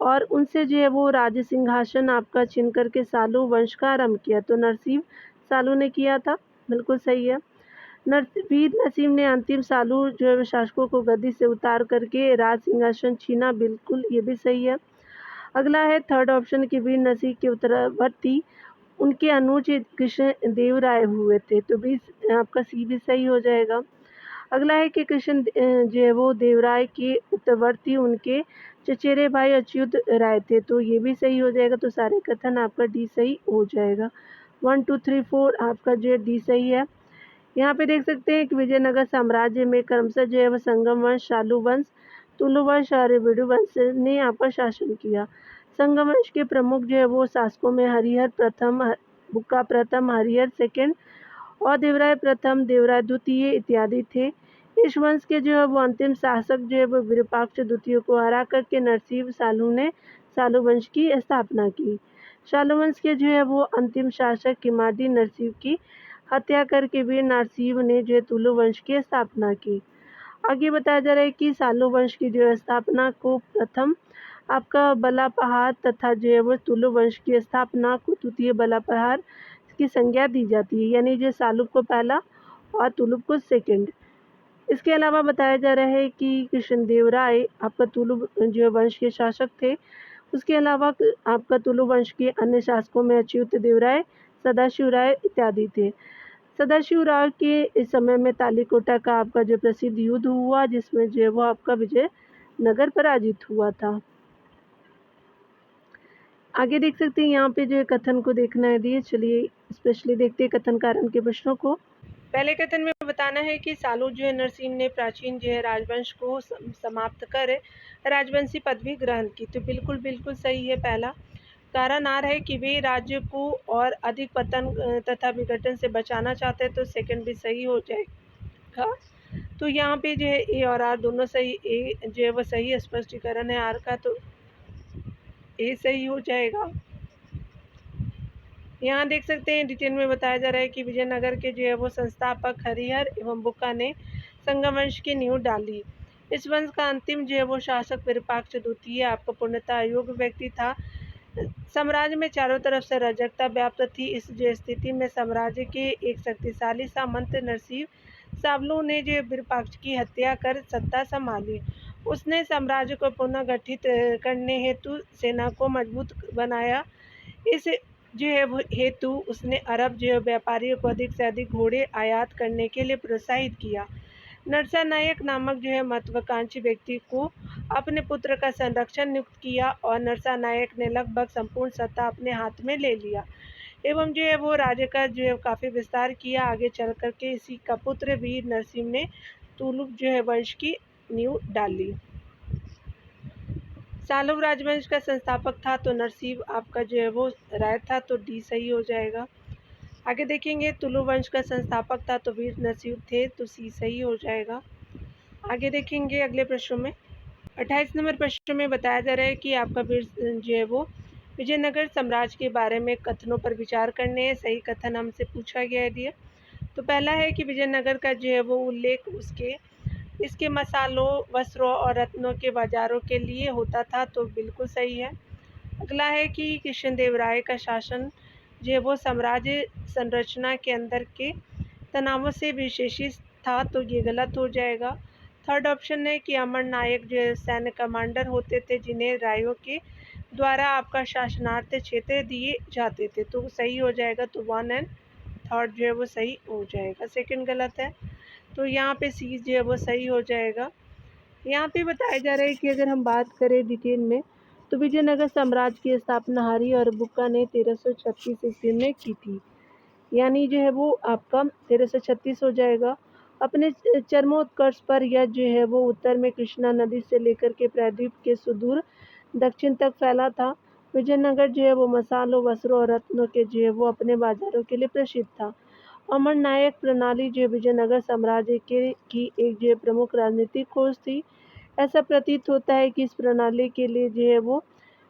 और उनसे जो है वो राज सिंहासन आपका छीन करके सालू वंश का आरंभ किया, तो नरसिंह सालू ने किया था, बिल्कुल सही है। वीर नसीम ने अंतिम सालू जो है शासकों को गद्दी से उतार करके राज सिंहासन छीना, बिल्कुल ये भी सही है। अगला है थर्ड ऑप्शन की वीर नसीब के उत्तरवर्ती उनके अनुज कृष्ण देव राय हुए थे, तो भी आपका सी भी सही हो जाएगा। अगला है कि कृष्ण जो है वो देवराय के उत्तरवर्ती उनके चचेरे भाई अच्युत राय थे, तो ये भी सही हो जाएगा। तो सारे कथन आपका डी सही हो जाएगा। 1 2 3 4 आपका जो है डी सही है। यहाँ पे देख सकते हैं कि विजयनगर साम्राज्य में क्रमशः जो है वह संगम वंश, शालू वंश, तुलु वंश और विडु वंश ने आपका शासन किया। संगम वंश के प्रमुख जो है वो शासकों में हरिहर प्रथम, बुक्का प्रथम, हरिहर सेकंड और देवराय प्रथम, देवराय द्वितीय इत्यादि थे। इस वंश के जो है वो अंतिम शासक जो है वो विरूपाक्ष द्वितीय को हरा करके नरसिंह सालू ने सालू वंश की स्थापना की। सालू वंश के जो है वो अंतिम शासक किमादी नरसिंह की हत्या करके वीर नरसिंह ने जो है तुलु वंश की स्थापना की। आगे बताया जा रहा है कि सालू वंश की जो है स्थापना को प्रथम आपका बलापहार तथा जो है वो तुलु वंश की स्थापना को द्वितीय बलापहार की संज्ञा दी जाती है, यानी जो सालू को पहला और तुलुप को सेकंड। इसके अलावा बताया जा रहा है कि कृष्णदेव राय आपका तुलु जो वंश के शासक थे। उसके अलावा आपका तुलु वंश के अन्य शासकों में अच्युत देव राय, सदाशिव राय इत्यादि थे। सदाशिव राय के इस समय में तालीकोटा का आपका जो प्रसिद्ध युद्ध हुआ, जिसमें जो है वो आपका विजय नगर पराजित हुआ था। आगे देख सकते हैं यहाँ पे जो है कथन को देखना है दिए। चलिए स्पेशली देखते हैं कथन कारण के प्रश्नों को। पहले कथन में बताना है कि सालू जो है नरसिंह ने प्राचीन जो है राजवंश को समाप्त कर राजवंशी पदवी ग्रहण की। तो बिल्कुल बिल्कुल सही है पहला। कारण आ रहा है कि वे राज्य को और अधिक पतन तथा विघटन से बचाना चाहते हैं, तो सेकंड भी सही हो जाएगा। तो यहाँ पे जो है ए और आर दोनों सही, ए जो है वो सही स्पष्टीकरण है आर का, तो ए सही हो जाएगा। यहाँ देख सकते हैं डिटेल में बताया जा रहा है कि विजयनगर के जो है वो संस्थापक हरिहर एवं बुक्का ने संगमवंश की नींव डाली। इस वंश का अंतिम जो है वो शासक विरूपाक्ष द्वितीय आपका पूर्णतः अयोग्य व्यक्ति था। साम्राज्य में चारों तरफ से अराजकता व्याप्त थी। इस जो स्थिति में साम्राज्य के एक शक्तिशाली सामंत नरसिंह सावलू ने जो विरूपाक्ष की हत्या कर सत्ता संभाली। उसने साम्राज्य को पुनः गठित करने हेतु सेना को मजबूत बनाया। इस जो है वो हेतु उसने अरब जो है व्यापारियों को अधिक से अधिक घोड़े आयात करने के लिए प्रोत्साहित किया। नरसा नायक नामक जो है महत्वाकांक्षी व्यक्ति को अपने पुत्र का संरक्षण नियुक्त किया और नरसा नायक ने लगभग संपूर्ण सत्ता अपने हाथ में ले लिया एवं जो है वो राज्य का जो है काफ़ी विस्तार किया। आगे चल करके इसी का पुत्र वीर नरसिंह ने तुलुक जो है वंश की नींव डाली। सालव राजवंश का संस्थापक था तो नरसिंह आपका जो है वो राय था, तो डी सही हो जाएगा। आगे देखेंगे तुलु वंश का संस्थापक था तो वीर नरसिंह थे, तो सी सही हो जाएगा। आगे देखेंगे अगले प्रश्नों में। 28 नंबर प्रश्न में बताया जा रहा है कि आपका वीर जो है वो विजयनगर साम्राज्य के बारे में कथनों पर विचार करने हैं। सही कथन हमसे पूछा गया है दिए। तो पहला है कि विजयनगर का जो है वो उल्लेख इसके मसालों, वस्त्रों और रत्नों के बाजारों के लिए होता था, तो बिल्कुल सही है। अगला है कि कृष्णदेव राय का शासन जो है वो साम्राज्य संरचना के अंदर के तनावों से विशेषित था, तो ये गलत हो जाएगा। थर्ड ऑप्शन है कि अमर नायक जो सैन्य कमांडर होते थे, जिन्हें रायों के द्वारा आपका शासनार्थ क्षेत्र दिए जाते थे, तो सही हो जाएगा। तो 1 एंड थर्ड जो है वो सही हो जाएगा। सेकंड गलत है, तो यहाँ पे सी जो है वो सही हो जाएगा। यहाँ पे बताया जा रहा है कि अगर हम बात करें डिटेल में, तो विजयनगर साम्राज्य की स्थापना हरि और बुक्का ने 1336 ईस्वी में की थी, यानी जो है वो आपका 1336 हो जाएगा। अपने चरमोत्कर्ष पर यह जो है वो उत्तर में कृष्णा नदी से लेकर के प्रायद्वीप के सुदूर दक्षिण तक फैला था। विजयनगर जो है वो मसालों, वस्त्रों और रत्नों के जो है वो अपने बाजारों के लिए प्रसिद्ध था। अमर नायक प्रणाली जो विजयनगर साम्राज्य की एक जो प्रमुख राजनीतिक खोज थी। ऐसा प्रतीत होता है कि इस प्रणाली के लिए जो है वो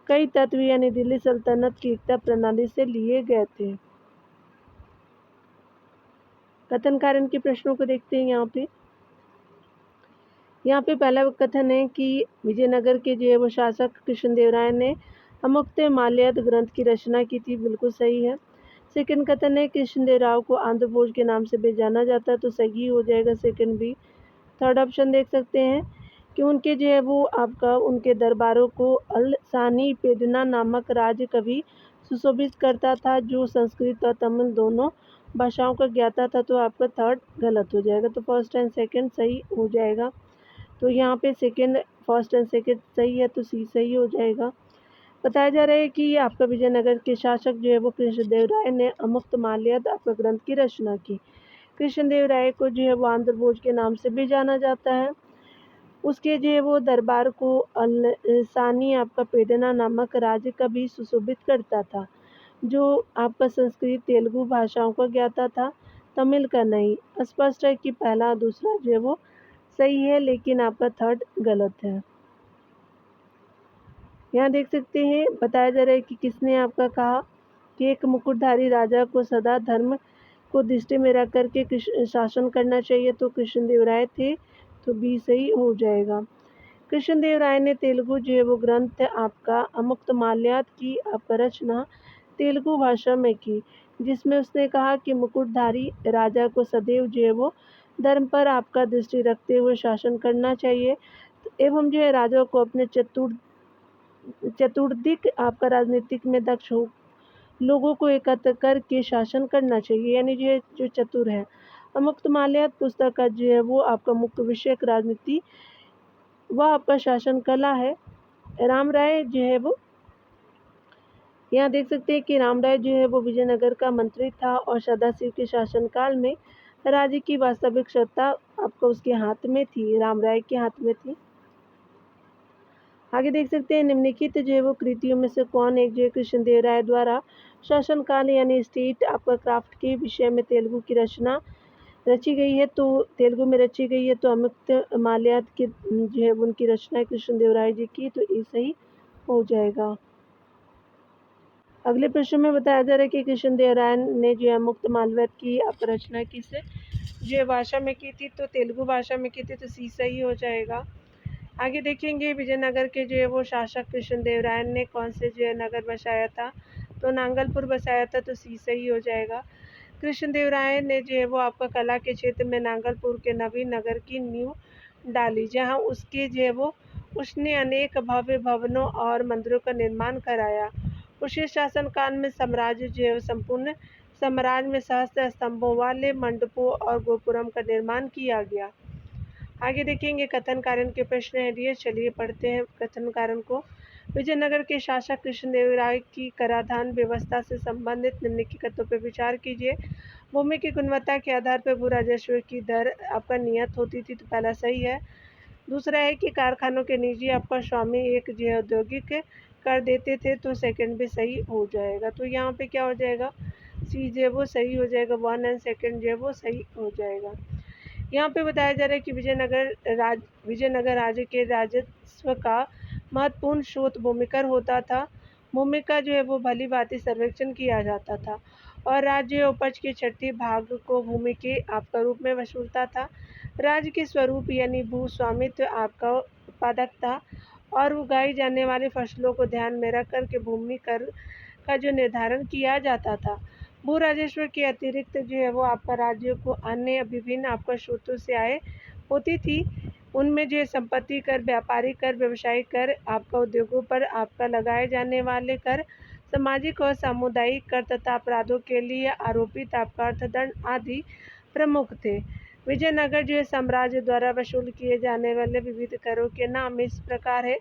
कई तत्व यानी दिल्ली सल्तनत की एकता प्रणाली से लिए गए थे। कथन कारण के प्रश्नों को देखते हैं। यहाँ पे पहला कथन है कि विजयनगर के जो है वो शासक कृष्णदेव राय ने अमुक्त माल्यद ग्रंथ की रचना की थी, बिल्कुल सही है। सेकंड कथन है कृष्णदेव राव को आंध्र भोज के नाम से भी जाना जाता है, तो सही हो जाएगा सेकंड भी। थर्ड ऑप्शन देख सकते हैं कि उनके जो है वो आपका उनके दरबारों को अलसानी पेडना नामक राज्य कवि सुशोभित करता था, जो संस्कृत और तमिल दोनों भाषाओं का ज्ञाता था, तो आपका थर्ड गलत हो जाएगा। तो फर्स्ट एंड सेकंड सही हो जाएगा। तो यहाँ पे सेकंड, फर्स्ट एंड सेकंड सही है, तो सी सही हो जाएगा। बताया जा रहा है कि आपका विजयनगर के शासक जो है वो कृष्णदेव राय ने अमुक्त माल्यद आपका ग्रंथ की रचना की। कृष्णदेव राय को जो है वो आंध्र भोज के नाम से भी जाना जाता है। उसके जो है वो दरबार को अलसानी आपका पेडना नामक राज्य का भी सुशोभित करता था, जो आपका संस्कृत तेलुगु भाषाओं का ज्ञाता था, तमिल का नहीं। स्पष्ट है कि पहला और दूसरा जो है वो सही है, लेकिन आपका थर्ड गलत है। यहाँ देख सकते हैं बताया जा रहा है कि किसने आपका कहा कि एक मुकुटधारी राजा को सदा धर्म को दृष्टि में रख करके शासन करना चाहिए, तो कृष्णदेव राय थे, तो बी सही हो जाएगा। कृष्णदेव राय ने तेलुगु जो है वो ग्रंथ आपका अमुक्तमाल्यात की आपका रचना तेलुगु भाषा में की, जिसमें उसने कहा कि मुकुटधारी राजा को सदैव जो है वो धर्म पर आपका दृष्टि रखते हुए शासन करना चाहिए एवं जो है राजा को अपने चतुर्दिक आपका राजनीतिक में दक्ष हो लोगों को एकत्र करके शासन करना चाहिए, यानी जो चतुर है। अमुक्तमाल्यात पुस्तक का जो है वो आपका मुख्य विषय राजनीति व आपका शासन कला है। राम राय जो है वो यहाँ देख सकते हैं कि राम राय जो है वो विजयनगर का मंत्री था और सदाशिव के शासनकाल में राज्य की वास्तविक सत्ता आपको उसके हाथ में थी, राम राय के हाथ में थी। आगे देख सकते हैं निम्नलिखित जो है वो कृतियों में से कौन एक जो है कृष्णदेव राय द्वारा शासनकाल यानी स्टेट आपका क्राफ्ट के विषय में तेलुगु की रचना रची गई है, तो तेलुगु में रची गई है, तो अमुक्त माल्यात की जो है उनकी रचना है कृष्णदेव राय जी की, तो ये सही हो जाएगा। अगले प्रश्न में बताया जा रहा है कि कृष्णदेव राय ने जो है मुक्त मालवत की रचना किस जो है भाषा में की थी, तो तेलुगु भाषा में की थी, तो सी सही हो जाएगा। आगे देखेंगे विजयनगर के जो है वो शासक कृष्णदेव राय ने कौन से जो है नगर बसाया था, तो नांगलपुर बसाया था, तो सी सही हो जाएगा। कृष्णदेव राय ने जो है वो आपका कला के क्षेत्र में नांगलपुर के नवीन नगर की नींव डाली, जहां उसके जो है वो उसने अनेक भव्य भवनों और मंदिरों का निर्माण कराया। उसके शासनकाल में साम्राज्य जो है संपूर्ण साम्राज्य में सहस्त्र स्तंभों वाले मंडपों और गोपुरम का निर्माण किया गया। आगे देखेंगे कथन कारण के प्रश्न है दिए, चलिए पढ़ते हैं कथन कारण को। विजयनगर के शासक कृष्णदेव राय की कराधान व्यवस्था से संबंधित निम्नलिखित कथनों पर विचार कीजिए। भूमि की गुणवत्ता के आधार पर भू राजस्व की दर आपका नियत होती थी, तो पहला सही है। दूसरा है कि कारखानों के निजी आपका स्वामी एक जो है औद्योगिक कर देते थे, तो सेकंड भी सही हो जाएगा। तो यहाँ पे क्या हो जाएगा, सी जो है वो सही हो जाएगा, 1 एंड सेकंड जो है वो सही हो जाएगा। यहाँ पे बताया जा रहा है कि विजयनगर राज्य के राजस्व का महत्वपूर्ण स्रोत भूमिकर होता था। भूमि का जो है वो भली भांति सर्वेक्षण किया जाता था और राज्य उपज के छठी भाग को भूमि के आपका रूप में वसूलता था। राज्य के स्वरूप यानी भू स्वामित्व आपका उत्पादक था और उगाई जाने वाली फसलों को ध्यान में रख कर के भूमि कर का जो निर्धारण किया जाता था। भू राजस्व के अतिरिक्त जो है वो आपका राज्य को अन्य विभिन्न आपका स्रोतों से आय होती थी। उनमें जो संपत्ति कर, व्यापारिक कर, व्यवसायिक कर, आपका उद्योगों पर आपका लगाए जाने वाले कर, सामाजिक और सामुदायिक कर तथा अपराधों के लिए आरोपित आपका अर्थदंड आदि प्रमुख थे। विजयनगर जो है साम्राज्य द्वारा वसूल किए जाने वाले विविध करों के नाम इस प्रकार है।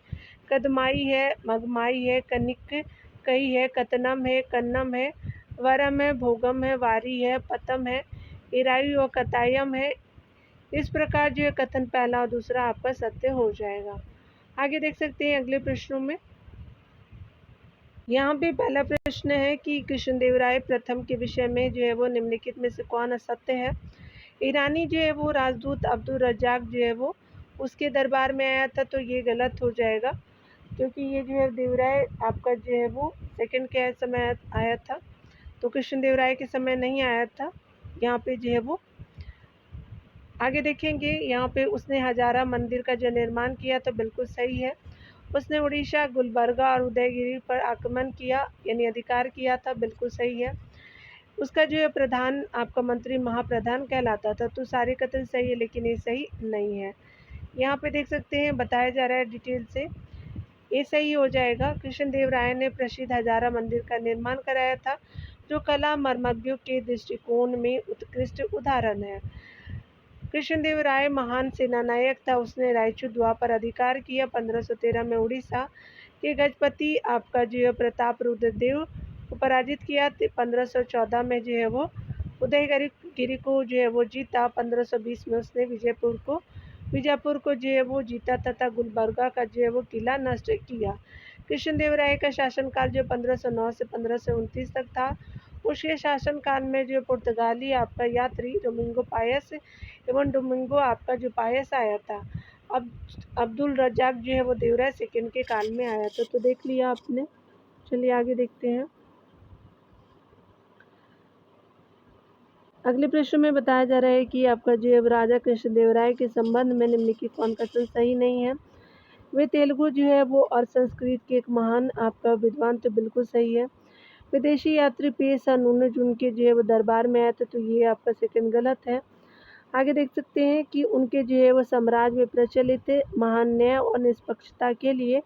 कदमाई है, मगमाई है, कनिक कई है, कतनम है, कन्नम है, वरम है, भोगम है, वारी है, पतम है, इरायु और कतायम है। इस प्रकार जो है कथन पहला और दूसरा आपका सत्य हो जाएगा। आगे देख सकते हैं अगले प्रश्नों में। यहाँ पे पहला प्रश्न है कि कृष्णदेव राय प्रथम के विषय में जो है वो निम्नलिखित में से कौन असत्य है। ईरानी जो है वो राजदूत अब्दुल रज्जाक जो है वो उसके दरबार में आया था, तो ये गलत हो जाएगा, क्योंकि ये जो है देवराय आपका जो है वो सेकंड के समय आया था, तो कृष्णदेव राय के समय नहीं आया था। यहाँ पे जो है वो आगे देखेंगे, यहाँ पे उसने हजारा मंदिर का जो निर्माण किया, तो बिल्कुल सही है। उसने उड़ीसा, गुलबर्गा और उदयगिरी पर आक्रमण किया यानी अधिकार किया था, बिल्कुल सही है। उसका जो है प्रधान आपका मंत्री महाप्रधान कहलाता था, तो सारे कथन सही है, लेकिन ये सही नहीं है। यहाँ पे देख सकते हैं बताया जा रहा है डिटेल से, ये सही हो जाएगा। कृष्णदेव राय ने प्रसिद्ध हजारा मंदिर का निर्माण कराया था, जो कला मर्मज्ञों के दृष्टिकोण में उत्कृष्ट उदाहरण है। कृष्णदेव राय महान सेनानायक था, उसने रायचूर द्वार पर अधिकार किया। 1513 में उड़ीसा के गजपति आपका जो है प्रताप रुद्रदेव को पराजित किया। 1514 में जो है वो उदयगिरी को जो है वो जीता। 1520 में उसने विजयपुर को जो है वो जीता तथा गुलबर्गा का जो है वो किला नष्ट किया। कृष्णदेव राय का शासनकाल जो 1509 से 1529 तक था। उसके शासनकाल में जो पुर्तगाली आपका यात्री डोमिंगो पायस एवं डोमिंगो आपका जो पायस आया था। अब अब्दुल रज्जाक जो है वो देवराय सेकंड के काल में आया था। तो देख लिया आपने। चलिए आगे देखते हैं। अगले प्रश्न में बताया जा रहा है कि आपका जो है राजा कृष्णदेवराय के संबंध में निम्नलिखित कौन कथन सही नहीं है। वे तेलुगु जो है वो और संस्कृत के एक महान आपका विद्वान, तो बिल्कुल सही है। विदेशी यात्री पे सन 19 जून के जो है वो दरबार में आए थे, तो ये आपका सेकंड गलत है। आगे देख सकते हैं कि उनके जो है वो साम्राज्य में प्रचलित महान न्याय और निष्पक्षता के लिए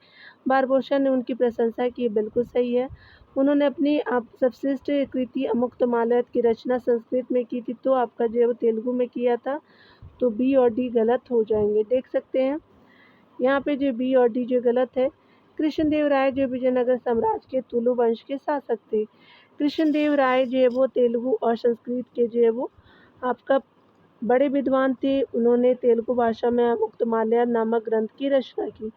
बारबोसा ने उनकी प्रशंसा की, बिल्कुल सही है। उन्होंने अपनी आप सबश्रेष्ठ कृति अमुक्तमाल्यद की रचना संस्कृत में की थी, तो आपका जो है वो तेलुगु में किया था। तो बी और डी गलत हो जाएंगे। देख सकते हैं यहाँ पे जो बी और डी जो गलत है। कृष्णदेव राय जो विजयनगर साम्राज्य के तुलु वंश के शासक थे। कृष्णदेव राय जो है वो तेलुगु और संस्कृत के जो है वो आपका बड़े विद्वान थे। उन्होंने तेलुगु भाषा में मुक्तमाल्यद नामक ग्रंथ की रचना की।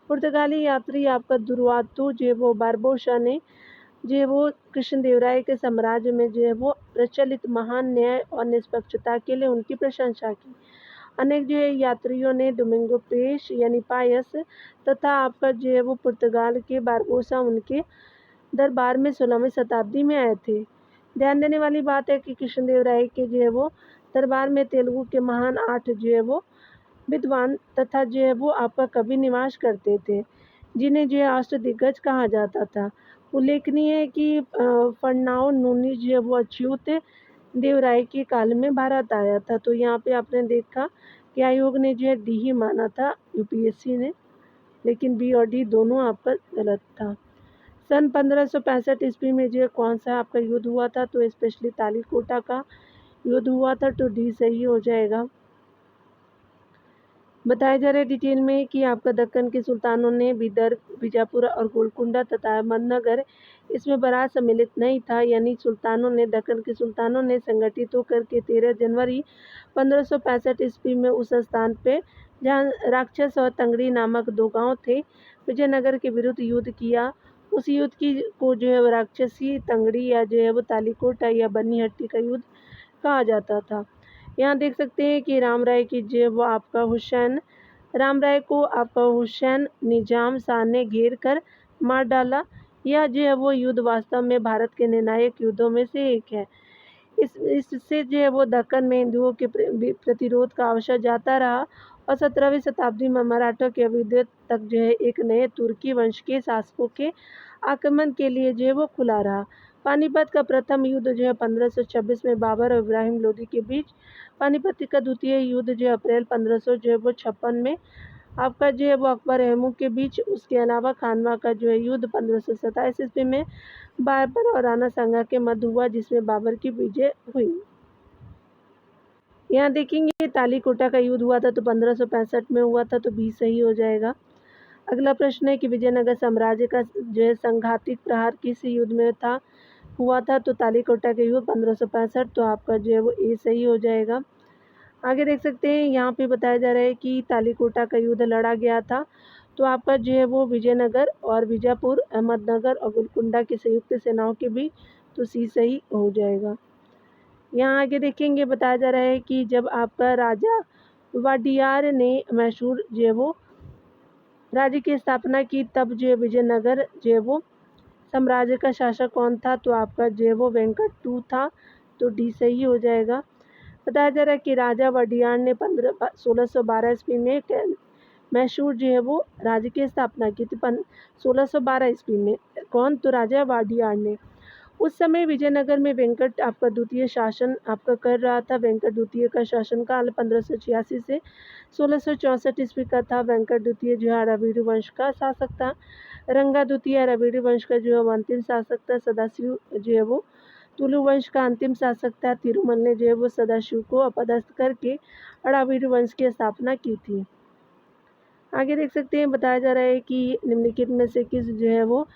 पुर्तगाली यात्री आपका दुर्वातो जो है वो बारबोसा ने जो है वो कृष्णदेवराय के साम्राज्य में जो है वो प्रचलित महान न्याय और निष्पक्षता के लिए उनकी प्रशंसा की। अनेक जो है यात्रियों ने डोमिंगो पेश यानी पायस तथा आपका जो है वो पुर्तगाल के बारबोसा उनके दरबार में 16वीं शताब्दी में आए थे। ध्यान देने वाली बात है कि कृष्णदेवराय के जो है वो दरबार में तेलुगु के महान 8 जो है वो विद्वान तथा जो है वो आपका कवि निवास करते थे, जिन्हें जो है अष्टदिग्गज कहा जाता था। उल्लेखनीय है कि फरनाओ नूनी जो है वो अच्युत देवराय के काल में भारत आया था। तो यहाँ पे आपने देखा कि आयोग ने जो है डी ही माना था, यूपीएससी ने, लेकिन बी और डी दोनों आपका गलत था। सन 1565 ईस्वी में जो है कौन सा आपका युद्ध हुआ था, तो स्पेशली तालीकोटा का युद्ध हुआ था, तो डी सही हो जाएगा। बताया जा रहा है डिटेल में कि आपका दक्कन के सुल्तानों ने विदर्भ, बीजापुर और गोलकुंडा तथा अहमदनगर इसमें बारात सम्मिलित नहीं था, यानी सुल्तानों ने दक्कन के सुल्तानों ने संगठित होकर के 13 जनवरी 1565 ईस्वी में उस स्थान पे जहाँ राक्षस और तंगड़ी नामक 2 गांव थे, विजयनगर के विरुद्ध युद्ध किया। उस युद्ध की को जो है वो राक्षसी तंगड़ी या जो है वो तालीकोटा या बनीहट्टी का युद्ध कहा जाता था। यहाँ देख सकते हैं कि राम राय की जो वो आपका हुसैन राम राय को आपका हुसैन निजाम शाह ने घेर कर मार डाला। यह जो है वो युद्ध वास्तव में भारत के निर्णायक युद्धों में से एक है। इससे जो है वो दक्कन में हिंदुओं के प्रतिरोध का अवसर जाता रहा और 17वीं शताब्दी में मराठों के अभ्युदय तक जो है एक नए तुर्की वंश के शासकों के आक्रमण के लिए जो है वो खुला रहा। पानीपत का प्रथम युद्ध जो है 1526 में बाबर और इब्राहिम लोदी के बीच, पानीपत का द्वितीय युद्ध जो है अप्रैल 1556 में आपका जो है वो अकबर हैमू के बीच, उसके अलावा खानवा का जो है युद्ध 1527 ईस्वी में बाबर और राणा सांगा के मध्य हुआ, जिसमें बाबर की विजय हुई। यहाँ देखेंगे तालीकोटा का युद्ध हुआ था तो 1565 में हुआ था, तो बी सही हो जाएगा। अगला प्रश्न है कि विजयनगर साम्राज्य का जो है संघातिक प्रहार किस युद्ध में हुआ था, तो तालीकोटा के युद्ध 1565, तो आपका जो है वो ए सही हो जाएगा। आगे देख सकते हैं यहाँ पे बताया जा रहा है कि तालीकोटा का युद्ध लड़ा गया था, तो आपका जो है वो विजयनगर और बीजापुर, अहमदनगर और गोलकुंडा की संयुक्त सेनाओं के बीच, तो सी सही हो जाएगा। यहाँ आगे देखेंगे बताया जा रहा है कि जब आपका राजा वाडियार ने मैसूर जो है वो राज्य की स्थापना की, तब जो है विजयनगर जो है वो साम्राज्य का शासक कौन था, तो आपका जो है वो वेंकट टू था, तो डी सही हो जाएगा। बताया जा रहा है कि राजा वाडियार ने 1612 ईस्वी में मैसूर जो है वो राज्य की स्थापना की थी। 1612 ईस्वी में कौन, तो राजा वाडियार ने। उस समय विजयनगर में वेंकट आपका द्वितीय शासन आपका कर रहा था। वेंकट द्वितीय का शासनकाल 1586 से 1664 ईस्वी का था। वेंकट द्वितीय जो है अरावली वंश का शासक था। रंगा द्वितीय अरावली वंश का जो है वो अंतिम शासक था। सदाशिव जो है वो तुलु वंश का अंतिम शासक था। तिरुमल ने जो है वो सदाशिव को अपदस्थ करके अरावली वंश की स्थापना की थी। आगे देख सकते हैं बताया जा रहा है कि निम्नलिखित में से किस जो है वो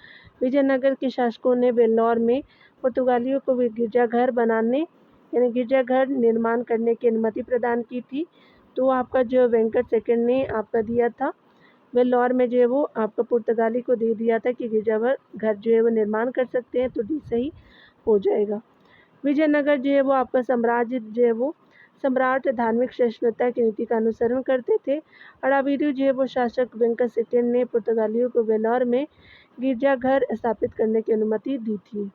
विजयनगर के शासकों ने वेल्लोर में पुर्तगालियों को गिरजाघर बनाने यानी गिरजाघर निर्माण करने की अनुमति प्रदान की थी, तो आपका जो वेंकट सेकंड ने आपका दिया था। वेल्लोर में जो है वो आपका पुर्तगाली को दे दिया था कि गिरजाघर जो है वो निर्माण कर सकते हैं, तो डी सही हो जाएगा। विजयनगर जो है वो आपका साम्राज्य जो है वो सम्राट धार्मिक सहिष्णुता की नीति का अनुसरण करते थे। अड़ावीरू जो है वो शासक वेंकट सेकंड ने पुर्तगालियों को वेल्लोर में गिरजाघर स्थापित करने की अनुमति दी थी।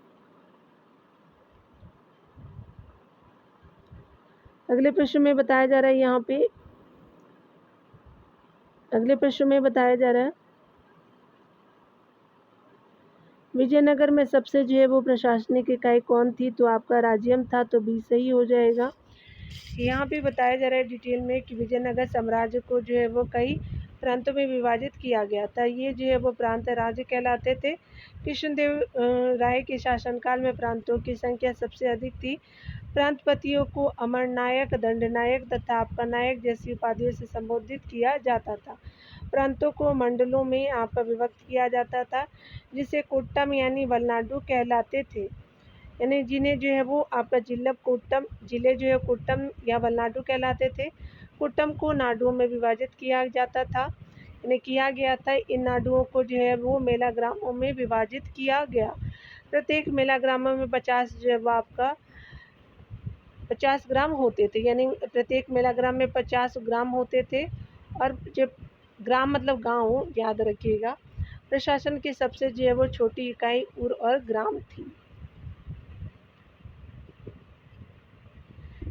अगले प्रश्न में बताया जा रहा है यहाँ पे अगले प्रश्न में बताया जा रहा है विजयनगर में सबसे जो है वो प्रशासनिक इकाई कौन थी, तो आपका राज्यम था, तो बी सही हो जाएगा। यहाँ पे बताया जा रहा है डिटेल में कि विजयनगर साम्राज्य को जो है वो कई प्रांतों में विभाजित किया गया था। ये जो है वो प्रांत राज्य कहलाते थे। कृष्णदेव राय के शासनकाल में प्रांतों की संख्या सबसे अधिक थी। प्रांतपतियों को अमरनायक, दंडनायक तथा आपका नायक जैसी उपाधियों से संबोधित किया जाता था। प्रांतों को मंडलों में आपका विभक्त किया जाता था, जिसे कोट्टम यानी वलनाडु कहलाते थे। यानी जिन्हें जो है वो आपका जिले जो है कोट्टम या वलनाडु कहलाते थे। कोट्टम को नाडुओं में विभाजित किया जाता था, यानी किया गया था। इन नाडुओं को जो है वो मेला ग्रामों में विभाजित किया गया। प्रत्येक मेला ग्रामों में 50 जो है वो आपका 50 ग्राम होते थे, यानी प्रत्येक मेला ग्राम में 50 ग्राम होते थे। और जब ग्राम मतलब गांव, याद रखिएगा। प्रशासन की सबसे जो है वो छोटी इकाई उर और ग्राम थी।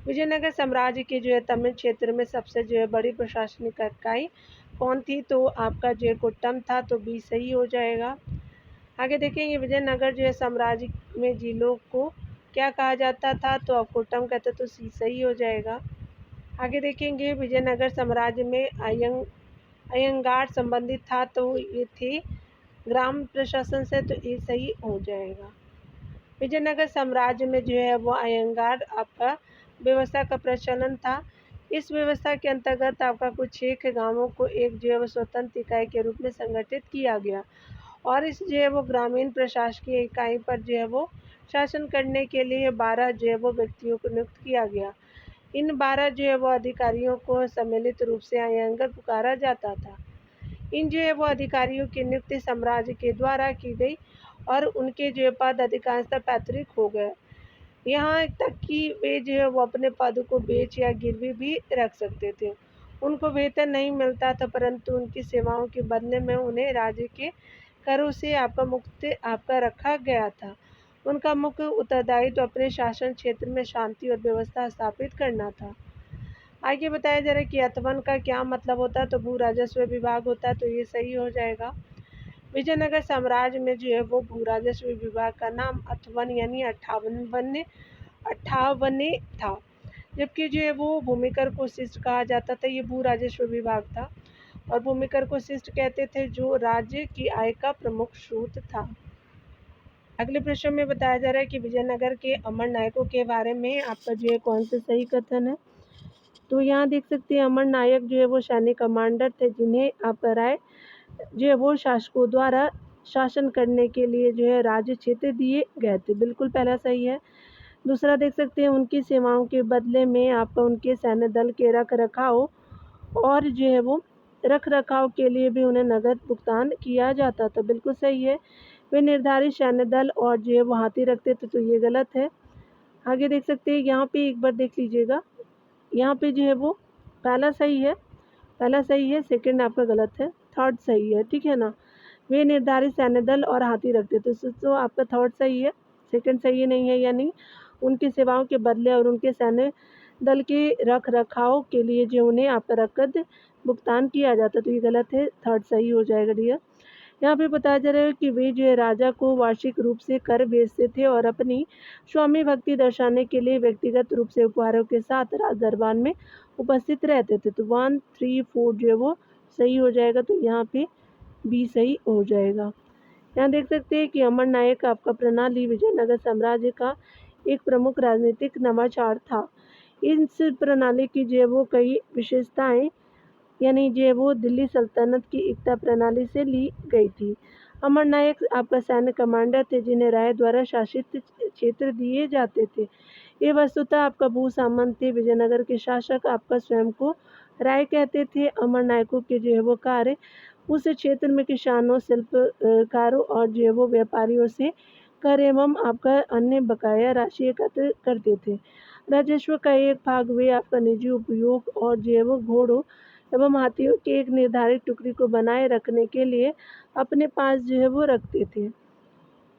विजयनगर साम्राज्य के जो है तमिल क्षेत्र में सबसे जो है बड़ी प्रशासनिक इकाई कौन थी, तो आपका जो है कोट्टम था, तो बी सही हो जाएगा। आगे देखेंगे विजयनगर जो है साम्राज्य में जिलों को क्या कहा जाता था, तो आप कोट्टम कहते तो सी सही हो जाएगा। आगे देखेंगे विजयनगर साम्राज्य में अयंगार संबंधित था, तो ये थे ग्राम प्रशासन से, तो ये सही हो जाएगा। विजयनगर साम्राज्य में जो है वो अयंगार आपका व्यवस्था का प्रचलन था। इस व्यवस्था के अंतर्गत आपका कुछ 6 गांवों को एक जो है वो स्वतंत्र इकाई के रूप में संगठित किया गया और इस जो है वो ग्रामीण प्रशासकीय इकाई पर जो है वो शासन करने के लिए 12 जो है वो व्यक्तियों को नियुक्त किया गया। इन 12 जो है वो अधिकारियों को सम्मिलित रूप से अयंगर पुकारा जाता था। इन जो है वो अधिकारियों की नियुक्ति साम्राज्य के द्वारा की गई और उनके जो पद अधिकांशतः पैतृक हो गए। यहाँ तक कि वे जो है वो अपने पद को बेच या गिरवी भी रख सकते थे। उनको वेतन नहीं मिलता था, परंतु उनकी सेवाओं के बदले में उन्हें राज्य के करों से आपका मुक्त आपका रखा गया था। उनका मुख्य उत्तरदायित्व अपने शासन क्षेत्र में शांति और व्यवस्था स्थापित करना था। आगे बताया जा रहा है कि अथवन का क्या मतलब होता है, तो भू राजस्व विभाग होता है, तो ये सही हो जाएगा। विजयनगर साम्राज्य में जो है वो भू राजस्व विभाग का नाम अथवन यानी अट्ठावने था, जबकि जो है वो भूमिकर को शिष्ट कहा जाता था। ये भू राजस्व विभाग था और भूमिकर को शिष्ट कहते थे, जो राज्य की आय का प्रमुख स्रोत था। अगले प्रश्न में बताया जा रहा है कि विजयनगर के अमर नायकों के बारे में आपका जो है कौन सा सही कथन है, तो यहाँ देख सकते हैं अमर नायक जो है वो सैनिक कमांडर थे, जिन्हें आपका राय जो है वो शासकों द्वारा शासन करने के लिए जो है राज्य क्षेत्र दिए गए थे। बिल्कुल पहला सही है। दूसरा देख सकते हैं उनकी सेवाओं के बदले में आपका उनके सैन्य दल के रख रखाव और जो है वो रख रखाव के लिए भी उन्हें नगद भुगतान किया जाता था। बिल्कुल सही है। वे निर्धारित सैन्य दल और जो है वो हाथी रखते थे, तो ये गलत है। आगे देख सकते हैं यहाँ पे एक बार देख लीजिएगा, यहाँ पे जो है वो पहला सही है, सेकंड आपका गलत है, थर्ड सही है, ठीक है ना। वे निर्धारित सैन्य दल और हाथी रखते थे, तो आपका थर्ड सही है, सेकंड सही नहीं है। यानी उनकी सेवाओं के बदले और उनके सैन्य दल के रख रखाव के लिए जो उन्हें आपका नकद भुगतान किया जाता, तो ये गलत है, थर्ड सही हो जाएगा डियर। यहाँ पे बताया जा रहा है कि वे जो है राजा को वार्षिक रूप से कर बेचते थे और अपनी स्वामी भक्ति दर्शाने के लिए व्यक्तिगत रूप से उपहारों के साथ राज दरबार में उपस्थित रहते थे। तो 1, 3, 4 जो है वो सही हो जाएगा, तो यहाँ पे बी सही हो जाएगा। यहाँ देख सकते हैं कि अमर नायक आपका प्रणाली विजयनगर साम्राज्य का एक प्रमुख राजनीतिक नवाचार था। इस प्रणाली की जो है वो कई विशेषताएं यानी जो है वो दिल्ली सल्तनत की एकता प्रणाली से ली गई थी। अमर नायक आपका सैन्य कमांडर थे, जिन्हें राय द्वारा शासित क्षेत्र दिए जाते थे। ये वस्तुतः आपका भू सामंत थे। विजयनगर के शासक आपका स्वयं को राय कहते थे। अमर नायकों के जो है वो कार्य उस क्षेत्र में किसानों, शिल्पकारों और जो है वो व्यापारियों से कर एवं आपका अन्य बकाया राशि एकत्र करते थे। राजस्व का एक भाग वे आपका निजी उपयोग और जो है वो घोड़ों एवं हाथियों की एक निर्धारित टुकड़ी को बनाए रखने के लिए अपने पास जो है वो रखते थे।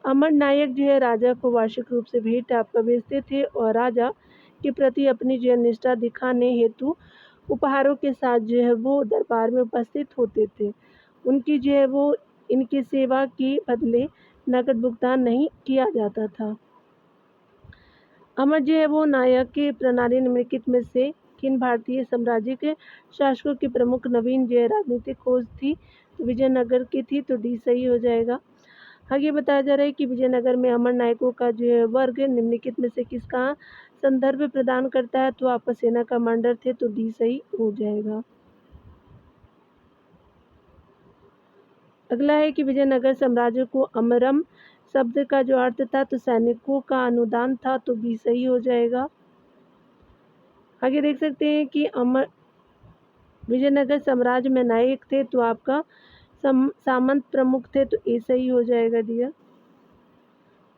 अमर नायक जो है राजा को वार्षिक रूप से भेंट आपका भेजते थे और राजा के प्रति अपनी जो है निष्ठा दिखाने हेतु उपहारों के साथ जो है वो दरबार में उपस्थित होते थे। उनकी जो है वो इनकी सेवा के बदले नकद भुगतान नहीं किया जाता था। अमर जो है वो नायक की प्रणाली निम्नलिखित में से किन भारतीय साम्राज्य के शासकों की प्रमुख नवीन जो है राजनीतिक खोज थी? तो विजयनगर की थी, तो डी सही हो जाएगा। आगे बताया जा रहा है कि विजयनगर में अमर नायकों का जो है वर्ग निम्नलिखित में से किसका संदर्भ प्रदान करता है? तो आपका सेना कमांडर थे, तो डी सही हो जाएगा। अगला है कि विजयनगर साम्राज्य को अमरम शब्द का जो अर्थ था तो सैनिकों का अनुदान था, तो बी सही हो जाएगा। आगे देख सकते हैं कि अमर विजयनगर साम्राज्य में नायक थे, तो आपका सामंत प्रमुख थे, तो ए सही हो जाएगा डियर।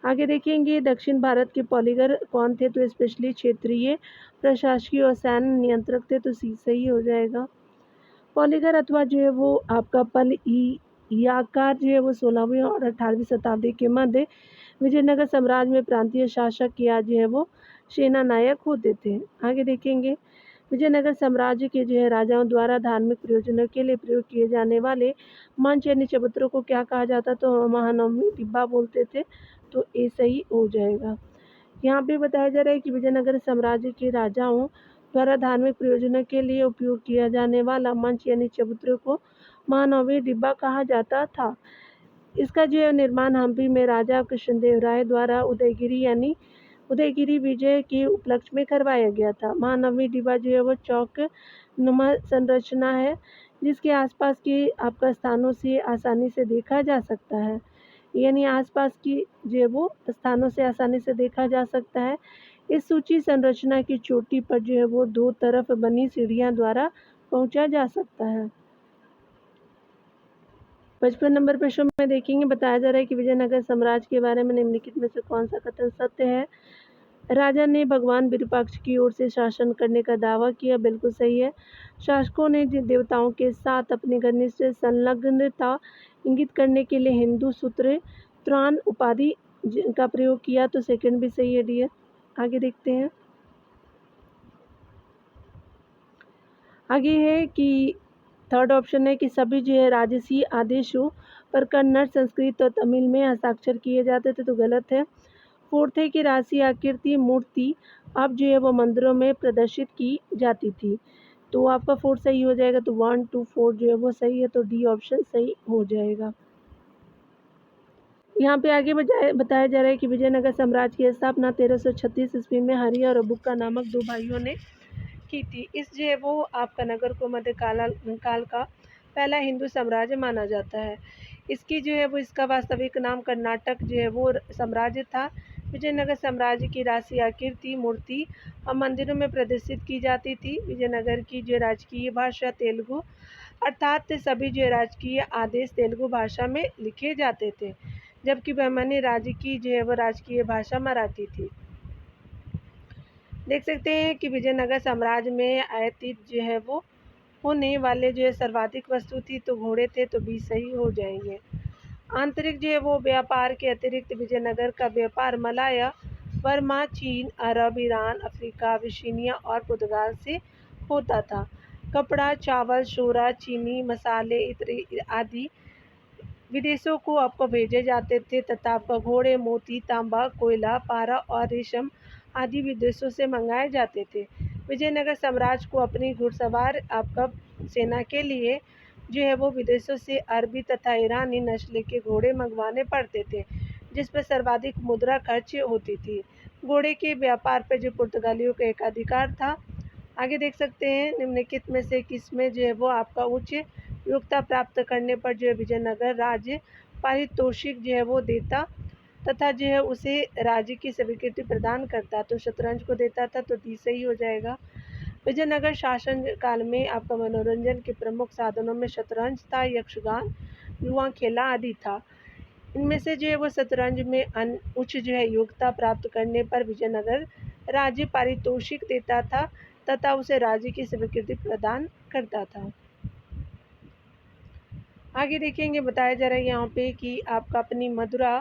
आगे देखेंगे दक्षिण भारत के पॉलीगर कौन थे? तो स्पेशली क्षेत्रीय प्रशासकीय और सैन्य नियंत्रक थे, तो सी सही हो जाएगा। पॉलीगर अथवा जो है वो आपका पल याकार जो है वो 16वीं और 18वीं शताब्दी के मध्य विजयनगर साम्राज्य में प्रांतीय शासक या जो है वो सेना नायक होते थे। आगे देखेंगे विजयनगर साम्राज्य के जो है राजाओं द्वारा धार्मिक प्रयोजनों के लिए प्रयोग किए जाने वाले मंच यानी चबूतरों को क्या कहा जाता? तो महानवमी डिब्बा बोलते थे, तो ए सही हो जाएगा। यहाँ पे बताया जा रहा है कि विजयनगर साम्राज्य के राजाओं द्वारा धार्मिक प्रयोजनों के लिए उपयोग किया जाने वाला मंच यानी चबूतरे को महानवमी डिब्बा कहा जाता था। इसका जो है निर्माण हम्पी में राजा कृष्णदेव राय द्वारा उदयगिरी विजय के उपलक्ष्य में करवाया गया था। महानवमी डिब्बा जो है वो चौक नुमा संरचना है, जिसके आसपास के आपका स्थानों से आसानी से देखा जा सकता है, यानी आसपास की जो है वो स्थानों से आसानी से देखा जा सकता है। इस सूची संरचना की चोटी पर जो है वो दो तरफ बनी सीढ़ियां द्वारा पहुंचा जा सकता है। 55 नंबर प्रश्न में देखेंगे बताया जा रहा है कि विजयनगर साम्राज्य के बारे में निम्नलिखित में से कौन सा कथन सत्य है? राजा ने भगवान विरूपाक्ष की ओर से शासन करने का दावा किया, बिल्कुल सही है। शासकों ने देवताओं के साथ अपनी घनिष्ठ संलग्नता इंगित करने के लिए हिंदू सूत्र त्राण उपाधि का प्रयोग किया, तो सेकंड भी सही है डियर। आगे देखते हैं। आगे है कि थर्ड ऑप्शन है कि सभी जो है राजसी आदेशों पर कन्नड़, संस्कृत और तमिल में हस्ताक्षर किए जाते थे, तो गलत है। फोर्थ है कि राशि आकृति मूर्ति अब जो है वो मंदिरों में प्रदर्शित की जाती थी, तो आपका फोर्थ सही हो जाएगा। तो 1, 2, 4 जो है वो सही है, तो डी ऑप्शन सही हो जाएगा। यहाँ पे आगे बताया जा रहा है कि विजयनगर साम्राज्य की स्थापना 1336 ईस्वी में हरि और बुक्का नामक दो भाइयों ने की थी। इस जो है वो आपका नगर को मध्यकाल का पहला हिंदू साम्राज्य माना जाता है। इसकी जो है वो इसका वास्तविक नाम कर्नाटक जो है वो साम्राज्य था। विजयनगर साम्राज्य की राशि आकृति मूर्ति और मंदिरों में प्रदर्शित की जाती थी। विजयनगर की जो राजकीय भाषा तेलुगु अर्थात सभी जो राजकीय आदेश तेलुगु भाषा में लिखे जाते थे, जबकि बहमनी राज्य की जो है वो राजकीय भाषा मराठी थी। देख सकते हैं कि विजयनगर साम्राज्य में आयातित जो है वो होने वाले जो है सर्वाधिक वस्तु थी, तो घोड़े थे, तो भी सही हो जाएंगे। आंतरिक जो है वो व्यापार के अतिरिक्त विजयनगर का व्यापार मलाया, बर्मा, चीन, अरब, ईरान, अफ्रीका, अबिसिनिया और पुर्तगाल से होता था। कपड़ा, चावल, शोरा, चीनी, मसाले इत्र आदि विदेशों को आपको भेजे जाते थे तथा आपका घोड़े, मोती, तांबा, कोयला, पारा और रेशम आदि विदेशों से मंगाए जाते थे। विजयनगर साम्राज्य को अपनी घुड़सवार आपका सेना के लिए जो है वो विदेशों से अरबी तथा ईरानी नस्ल के घोड़े मंगवाने पड़ते थे, जिस पर सर्वाधिक मुद्रा खर्च होती थी। घोड़े के व्यापार पर जो पुर्तगालियों का एकाधिकार था। आगे देख सकते हैं निम्नलिखित में से किसमें जो है वो आपका उच्च योग्यता प्राप्त करने पर जो है विजयनगर राज्य पारितोषिक जो है वो देता तथा जो है उसे राज्य की स्वीकृति प्रदान करता, तो शतरंज को देता था, तो डी सही हो जाएगा। विजयनगर शासन काल में आपका मनोरंजन के प्रमुख साधनों में शतरंज था, यक्षगान, जुआ खेला आदि था। इनमें से जो है वो शतरंज में उच्च जो है योग्यता प्राप्त करने पर विजयनगर राज्य पारितोषिक देता था तथा उसे राज्य की स्वीकृति प्रदान करता था। आगे देखेंगे, बताया जा रहा है यहाँ पे कि आपका अपनी मधुरा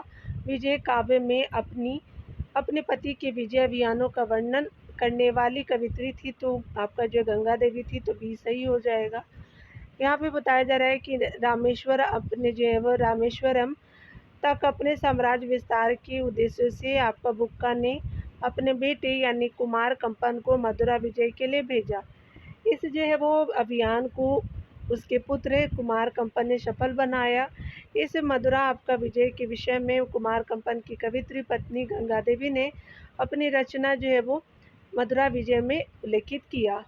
विजय काव्य में अपने पति के विजय अभियानों का वर्णन करने वाली कवित्री थी, तो आपका जो गंगा देवी थी, तो बी सही हो जाएगा। यहाँ पे बताया जा रहा है कि रामेश्वर अपने जो है वो रामेश्वरम तक अपने साम्राज्य विस्तार के उद्देश्य से आपका बुक्का ने अपने बेटे यानी कुमार कंपन को मथुरा विजय के लिए भेजा। इस जो है वो अभियान को उसके पुत्र कुमार कंपन ने सफल बनाया। इस मथुरा आपका विजय के विषय में कुमार कंपन की कवित्री पत्नी गंगा देवी ने अपनी रचना जो है वो मथुरा विजय में उल्लेखित किया।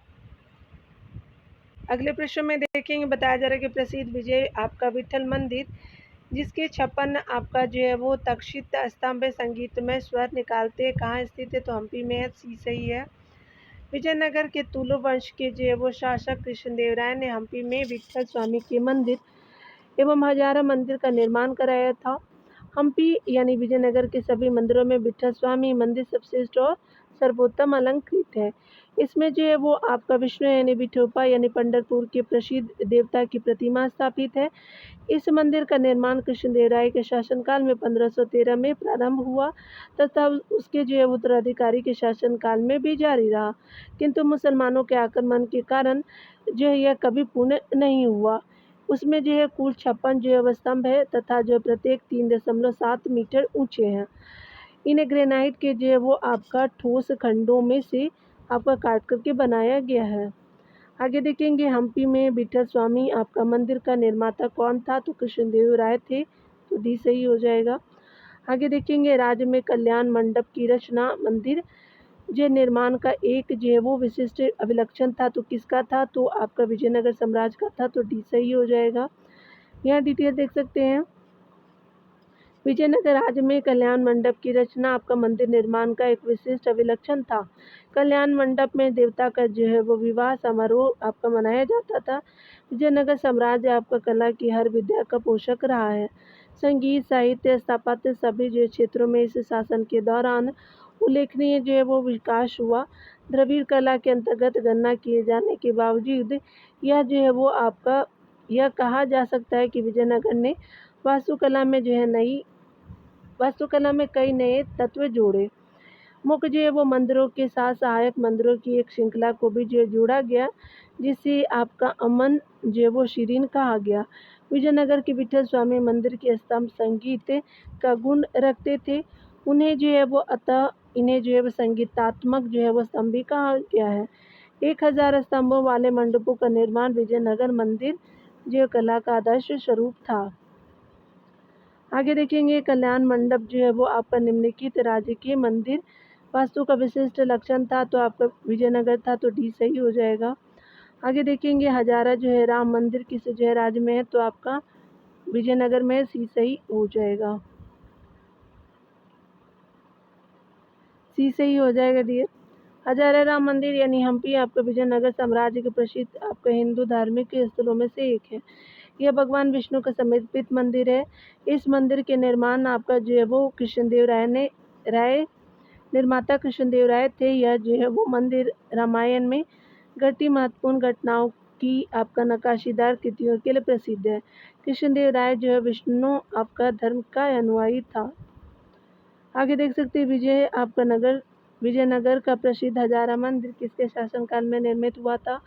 अगले प्रश्न में देखेंगे, बताया जा रहा है कि प्रसिद्ध विजय आपका विठल मंदिर जिसके 56 आपका जो है वो तक्षित स्तंभ संगीतमय स्वर निकालते कहाँ स्थित है, तो हम्पी में है, सी सही है। विजयनगर के तुलु वंश के जो है वो शासक कृष्णदेवराय ने हम्पी में विठल स्वामी के मंदिर एवं हजारा मंदिर का निर्माण कराया था। हम्पी यानी विजयनगर के सभी मंदिरों में विठल स्वामी मंदिर सबश्रेष्ठ और सर्वोत्तम अलंकृत है। इसमें जो है वो आपका विष्णु यानी विठोबा यानी पंढरपुर के प्रसिद्ध देवता की प्रतिमा स्थापित है। इस मंदिर का निर्माण कृष्णदेवराय के शासनकाल में 1513 में प्रारंभ हुआ तथा उसके जो है उत्तराधिकारी के शासनकाल में भी जारी रहा, किंतु मुसलमानों के आक्रमण के कारण जो है यह कभी पूर्ण नहीं हुआ। उसमें जो है कुल 56 जो है स्तंभ है तथा जो प्रत्येक 3.7 मीटर ऊंचे हैं। इन्हें ग्रेनाइट के जो है वो आपका ठोस खंडों में से आपका काट करके बनाया गया है। आगे देखेंगे, हम्पी में विठल स्वामी आपका मंदिर का निर्माता कौन था, तो कृष्णदेव राय थे, तो डी सही हो जाएगा। आगे देखेंगे, राज्य में कल्याण मंडप की रचना मंदिर जो निर्माण का एक जो है वो विशिष्ट अभिलक्षण था, तो किसका था, तो आपका विजयनगर साम्राज्य का था, तो डी सही हो जाएगा। यहाँ डिटेल देख सकते हैं। विजयनगर राज्य में कल्याण मंडप की रचना आपका मंदिर निर्माण का एक विशिष्ट अभिलक्षण था। कल्याण मंडप में देवता का जो है वो विवाह समारोह आपका मनाया जाता था। विजयनगर साम्राज्य आपका कला की हर विद्या का पोषक रहा है। संगीत, साहित्य, स्थापत्य सभी जो क्षेत्रों में इस शासन के दौरान उल्लेखनीय जो है वो विकास हुआ। द्रविड़ कला के अंतर्गत गणना किए जाने के बावजूद यह जो है वो आपका यह कहा जा सकता है कि विजयनगर ने वास्तुकला में कई नए तत्व जोड़े। मुख्य जो है वो मंदिरों के साथ सहायक मंदिरों की एक श्रृंखला को भी जो जोड़ा गया, जिसे आपका अमन जो है वो शीरीन कहा गया। विजयनगर के विठल स्वामी मंदिर के स्तंभ संगीत का गुण रखते थे। इन्हें जो है वो संगीतात्मक जो है वो स्तंभ भी कहा गया है। 1000 स्तंभों वाले मंडपों का निर्माण विजयनगर मंदिर जो कला का आदर्श स्वरूप था। आगे देखेंगे, कल्याण मंडप जो है वो आपका निम्नलिखित राज्य के मंदिर वास्तु का विशिष्ट लक्षण था, तो आपका विजयनगर था, तो डी सही हो जाएगा। आगे देखेंगे, हजारा जो है राम मंदिर किस जो है राज्य में है, तो आपका विजयनगर में, सी सही हो जाएगा। सी सही हो जाएगा डियर। हजारा राम मंदिर यानी हम्पी आपका विजयनगर साम्राज्य के प्रसिद्ध आपका हिंदू धार्मिक स्थलों में से एक है। यह भगवान विष्णु का समर्पित मंदिर है। इस मंदिर के निर्माण आपका जो है वो निर्माता कृष्णदेव राय थे। यह जो है वो मंदिर रामायण में घटी महत्वपूर्ण घटनाओं की आपका नक्काशीदार कृतियों के लिए प्रसिद्ध है। कृष्णदेव राय जो है विष्णु आपका धर्म का अनुयायी था। आगे देख सकते हैं, विजयनगर का प्रसिद्ध हजारा मंदिर किसके शासनकाल में निर्मित हुआ था,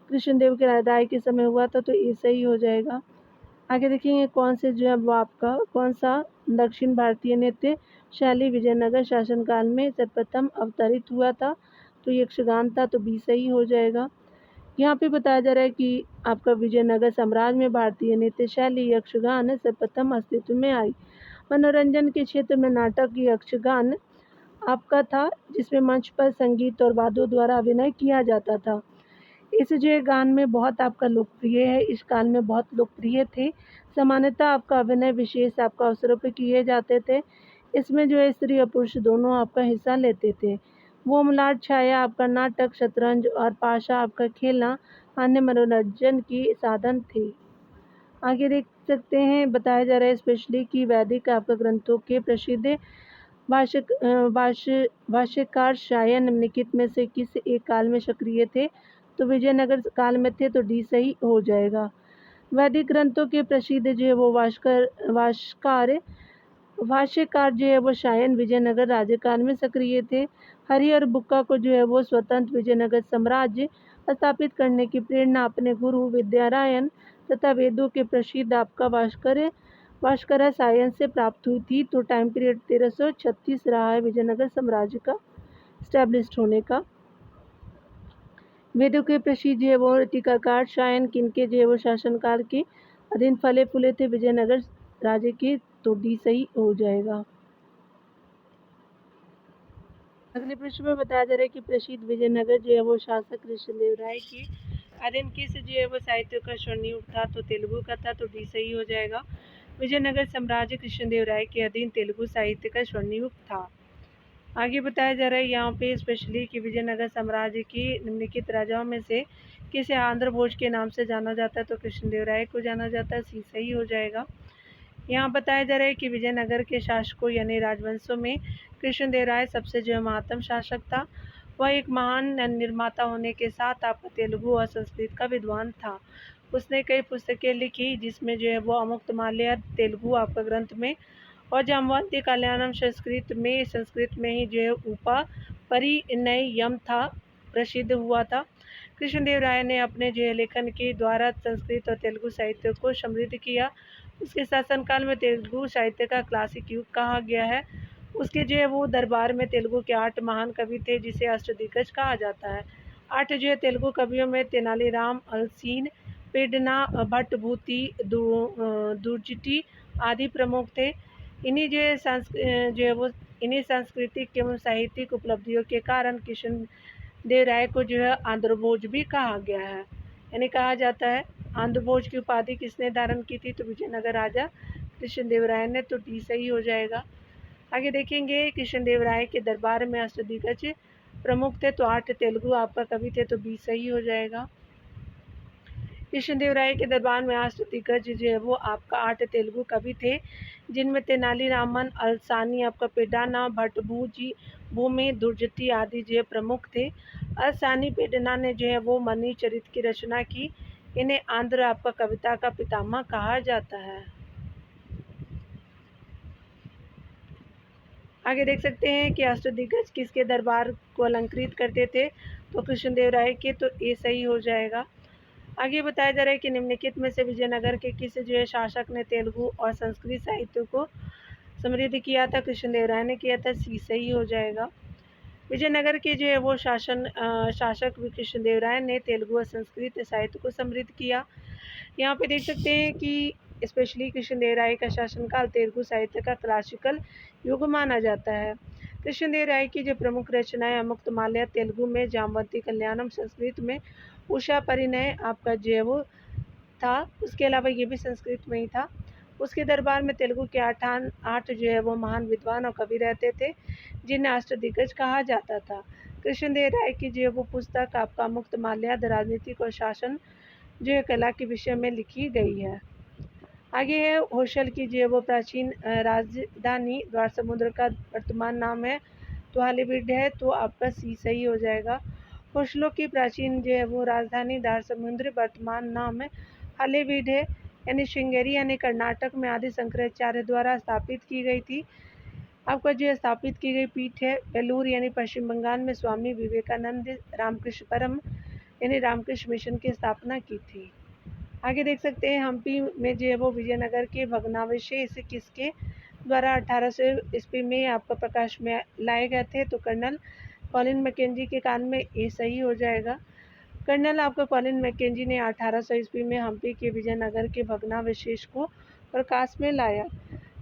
कृष्णदेव के राय के समय हुआ था, तो ये सही हो जाएगा। आगे देखेंगे, कौन सा दक्षिण भारतीय नृत्य शैली विजयनगर शासनकाल में सर्वप्रथम अवतरित हुआ था, तो यक्षगान था, तो बी सही हो जाएगा। यहाँ पे बताया जा रहा है कि आपका विजयनगर साम्राज्य में भारतीय नृत्य शैली यक्षगान सर्वप्रथम अस्तित्व में आई। मनोरंजन के क्षेत्र में नाटक यक्षगान आपका था, जिसमें मंच पर संगीत और वाद्यों द्वारा अभिनय किया जाता था। इस जो गान में बहुत आपका लोकप्रिय है, इस काल में बहुत लोकप्रिय थे। सामान्यतः आपका अभिनय विशेष आपका अवसरों पर किए जाते थे। इसमें जो है स्त्री और पुरुष दोनों आपका हिस्सा लेते थे। वो मलाट छाया आपका नाटक, शतरंज और पाशा आपका खेलना अन्य मनोरंजन की साधन थे। आगे देख सकते हैं, बताया जा रहा है स्पेशली कि वैदिक आपका ग्रंथों के प्रसिद्ध भाष्यकार शायद निम्नलिखित में से किस एक काल में सक्रिय थे? तो विजयनगर काल में थे, तो डी सही हो जाएगा। वैदिक ग्रंथों के प्रसिद्ध जो है वो भाष्यकार जो है वो शायन विजयनगर राज्यकाल में सक्रिय थे। हरि और बुक्का को जो है वो स्वतंत्र विजयनगर साम्राज्य स्थापित करने की प्रेरणा अपने गुरु विद्यारायण तथा वेदों के प्रसिद्ध आपका भास्कर सायन से प्राप्त हुई थी। तो टाइम पीरियड 1336 रहा है विजयनगर साम्राज्य का स्टैब्लिश्ड होने का। वेदों के प्रसिद्ध जो है वो टीकाकार शायन किनके जो है वो शासनकाल के अधीन फले फूले थे? विजयनगर राज्य के, तो डी सही हो जाएगा। अगले प्रश्न में बताया जा रहा है कि प्रसिद्ध विजयनगर जो है वो शासक कृष्णदेव राय के अधीन किस जो है वो साहित्य का स्वर्णयुग था? तो तेलुगु का था, तो डी सही हो जाएगा। विजयनगर साम्राज्य कृष्णदेव राय के अधीन तेलुगु साहित्य का स्वर्णयुग था। आगे बताया जा रहा है यहाँ पे स्पेशली कि विजयनगर साम्राज्य की निम्नलिखित राजाओं में से किसे आंध्र भोज के नाम से जाना जाता है? तो कृष्णदेव राय को जाना जाता है, सी सही हो जाएगा। यहाँ बताया जा रहा है कि विजयनगर के शासकों यानी राजवंशों में कृष्णदेव राय सबसे जो महत्तम शासक था। वह एक महान निर्माता होने के साथ आपका तेलुगु और संस्कृत का विद्वान था। उसने कई पुस्तकें लिखी जिसमें जो है वो अमुक्तमाल्य तेलुगु आपका ग्रंथ में और जाम्बवंती कल्याणम संस्कृत में ही जो है उपा परिणयम था प्रसिद्ध हुआ था। कृष्णदेव राय ने अपने जो है लेखन के द्वारा संस्कृत और तेलुगु साहित्य को समृद्ध किया। उसके शासनकाल में तेलुगु साहित्य का क्लासिक युग कहा गया है। उसके जो है वो दरबार में तेलुगु के 8 महान कवि थे जिसे अष्टदिग्गज कहा जाता है। 8 जो है तेलुगु कवियों में तेनालीराम अलसीन पेडना भट्टभूति दुर्जटी आदि प्रमुख थे। इन्हीं जो है वो इन्हीं सांस्कृतिक एवं साहित्यिक उपलब्धियों के कारण कृष्णदेव राय को जो है आंध्र भोज भी कहा गया है, यानी कहा जाता है। आंध्र भोज की उपाधि किसने धारण की थी? तो विजयनगर राजा कृष्णदेव राय ने, तो डी सही हो जाएगा। आगे देखेंगे कृष्णदेव राय के दरबार में अष्टदिग्गज प्रमुख थे, तो 8 तेलुगु आपका कवि थे, तो बी सही हो जाएगा। कृष्णदेव राय के दरबार में अष्टदिग्गज जो है वो आपका 8 तेलुगु कवि थे जिनमें तेनालीरामन अलसानी आपका पेडना भट्टभूजी भूमि दुर्जटी आदि जो है प्रमुख थे। अलसानी पेडना ने जो है वो मनी चरित की रचना की। इन्हें आंध्र आपका कविता का पितामह कहा जाता है। आगे देख सकते हैं कि अष्टदिग्गज किसके दरबार को अलंकृत करते थे? तो कृष्णदेव राय के, तो ए सही हो जाएगा। आगे बताया जा रहा है कि निम्नलिखित में से विजयनगर के किस जो है शासक ने तेलुगु और संस्कृत साहित्य को समृद्ध किया था? कृष्णदेव राय ने किया था, सी सही हो जाएगा। विजयनगर के जो है वो शासक कृष्णदेव राय ने तेलुगु और संस्कृत साहित्य को समृद्ध किया। यहाँ पे देख सकते हैं कि स्पेशली कृष्णदेव राय का शासनकाल तेलुगु साहित्य का क्लासिकल युग माना जाता है। कृष्णदेव राय की जो प्रमुख रचनाएं अमुक्तमाल्य तेलुगु में, जाम्बवंती कल्याणम संस्कृत में, उषा परिणय आपका जो है वो था। उसके अलावा ये भी संस्कृत में ही था। उसके दरबार में तेलुगु के 8 जो है वो महान विद्वान और कवि रहते थे जिन्हें अष्टदिग्गज कहा जाता था। कृष्णदेव राय की जो है वो पुस्तक आपका मुक्तमाल्या राजनीतिक और शासन जो है कला के विषय में लिखी गई है। आगे है होशल की जो है वो प्राचीन राजधानी द्वार समुद्र का वर्तमान नाम है, तो हॉलीवुड है, तो आपका सी सही हो जाएगा। होशलों की प्राचीन जो है वो राजधानी द्वार समुद्र वर्तमान नाम है हॉलीवुड है, यानी श्रृंगेरी यानी कर्नाटक में आदि शंकराचार्य द्वारा स्थापित की गई थी। आपका जो है स्थापित की गई पीठ है वेलूर यानी पश्चिम बंगाल में स्वामी विवेकानंद रामकृष्ण परम यानी रामकृष्ण मिशन की स्थापना की थी। आगे देख सकते हैं हम्पी में जो है वो विजयनगर के भग्नावशेष किसके द्वारा 1800 ईस्वी में आपका प्रकाश में लाए गए थे? तो कर्नल कॉलिन मैकेंजी के काल में, ये सही हो जाएगा। कर्नल आपका कॉलिन मैकेंजी ने 1800 ईस्वी में हम्पी के विजयनगर के भग्नावशेष को प्रकाश में लाया,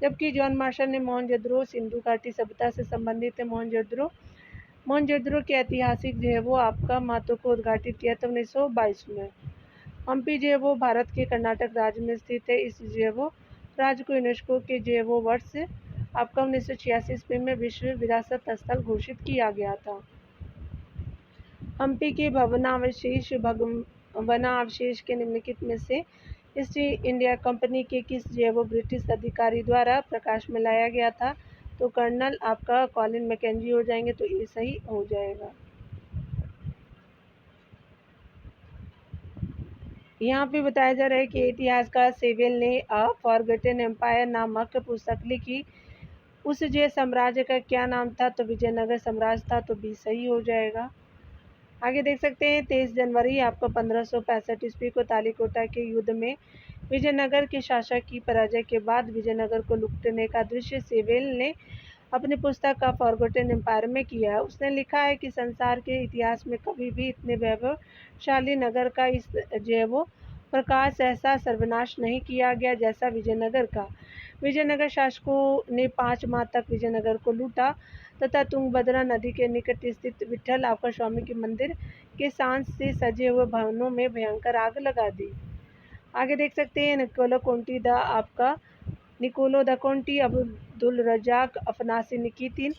जबकि जॉन मार्शल ने मोहनजोदड़ो सिंधु घाटी सभ्यता से संबंधित है मोहनजोदड़ो के ऐतिहासिक जो है वो आपका महत्व को उद्घाटित किया था 1922 में। हम्पी जो है वो भारत के कर्नाटक राज्य में स्थित है। इस जो है वो राज्य को यूनेस्को के जो है वो वर्ष आपका 1986 ईस्वी में विश्व विरासत स्थल घोषित किया गया था। हम्पी के भवनावशेष के निम्नलिखित में से ईस्ट इंडिया कंपनी के किस जो है वो ब्रिटिश अधिकारी द्वारा प्रकाश में लाया गया था? तो कर्नल आपका कॉलिन मैकेंजी हो जाएंगे, तो ये सही हो जाएगा। यहाँ पे बताया जा रहा है कि इतिहासकार सेवेल ने अ फॉरगॉटन एम्पायर नामक पुस्तक लिखी। उस जो साम्राज्य का क्या नाम था? तो विजयनगर साम्राज्य था, तो बी सही हो जाएगा। आगे देख सकते हैं 23 जनवरी आपका 1565 ईस्वी को तालीकोटा के युद्ध में विजयनगर के शासक की पराजय के बाद विजयनगर को लूटने का दृश्य सेवेल ने अपनी पुस्तक का फॉरगॉटन एम्पायर में किया है। उसने लिखा है कि संसार के इतिहास में कभी भी इतने वैभवशाली नगर का इस जो है वो प्रकाश ऐसा सर्वनाश नहीं किया गया जैसा विजयनगर का। विजयनगर शासकों ने 5 माह तक विजयनगर को लूटा तथा तुंगभद्रा नदी के निकट स्थित विठ्ठल आपका स्वामी के मंदिर के सांस से सजे हुए भवनों में भयंकर आग लगा दी। आगे देख सकते हैं Niccolo de Conti, Abdul Razzaq Afanasy Nikitin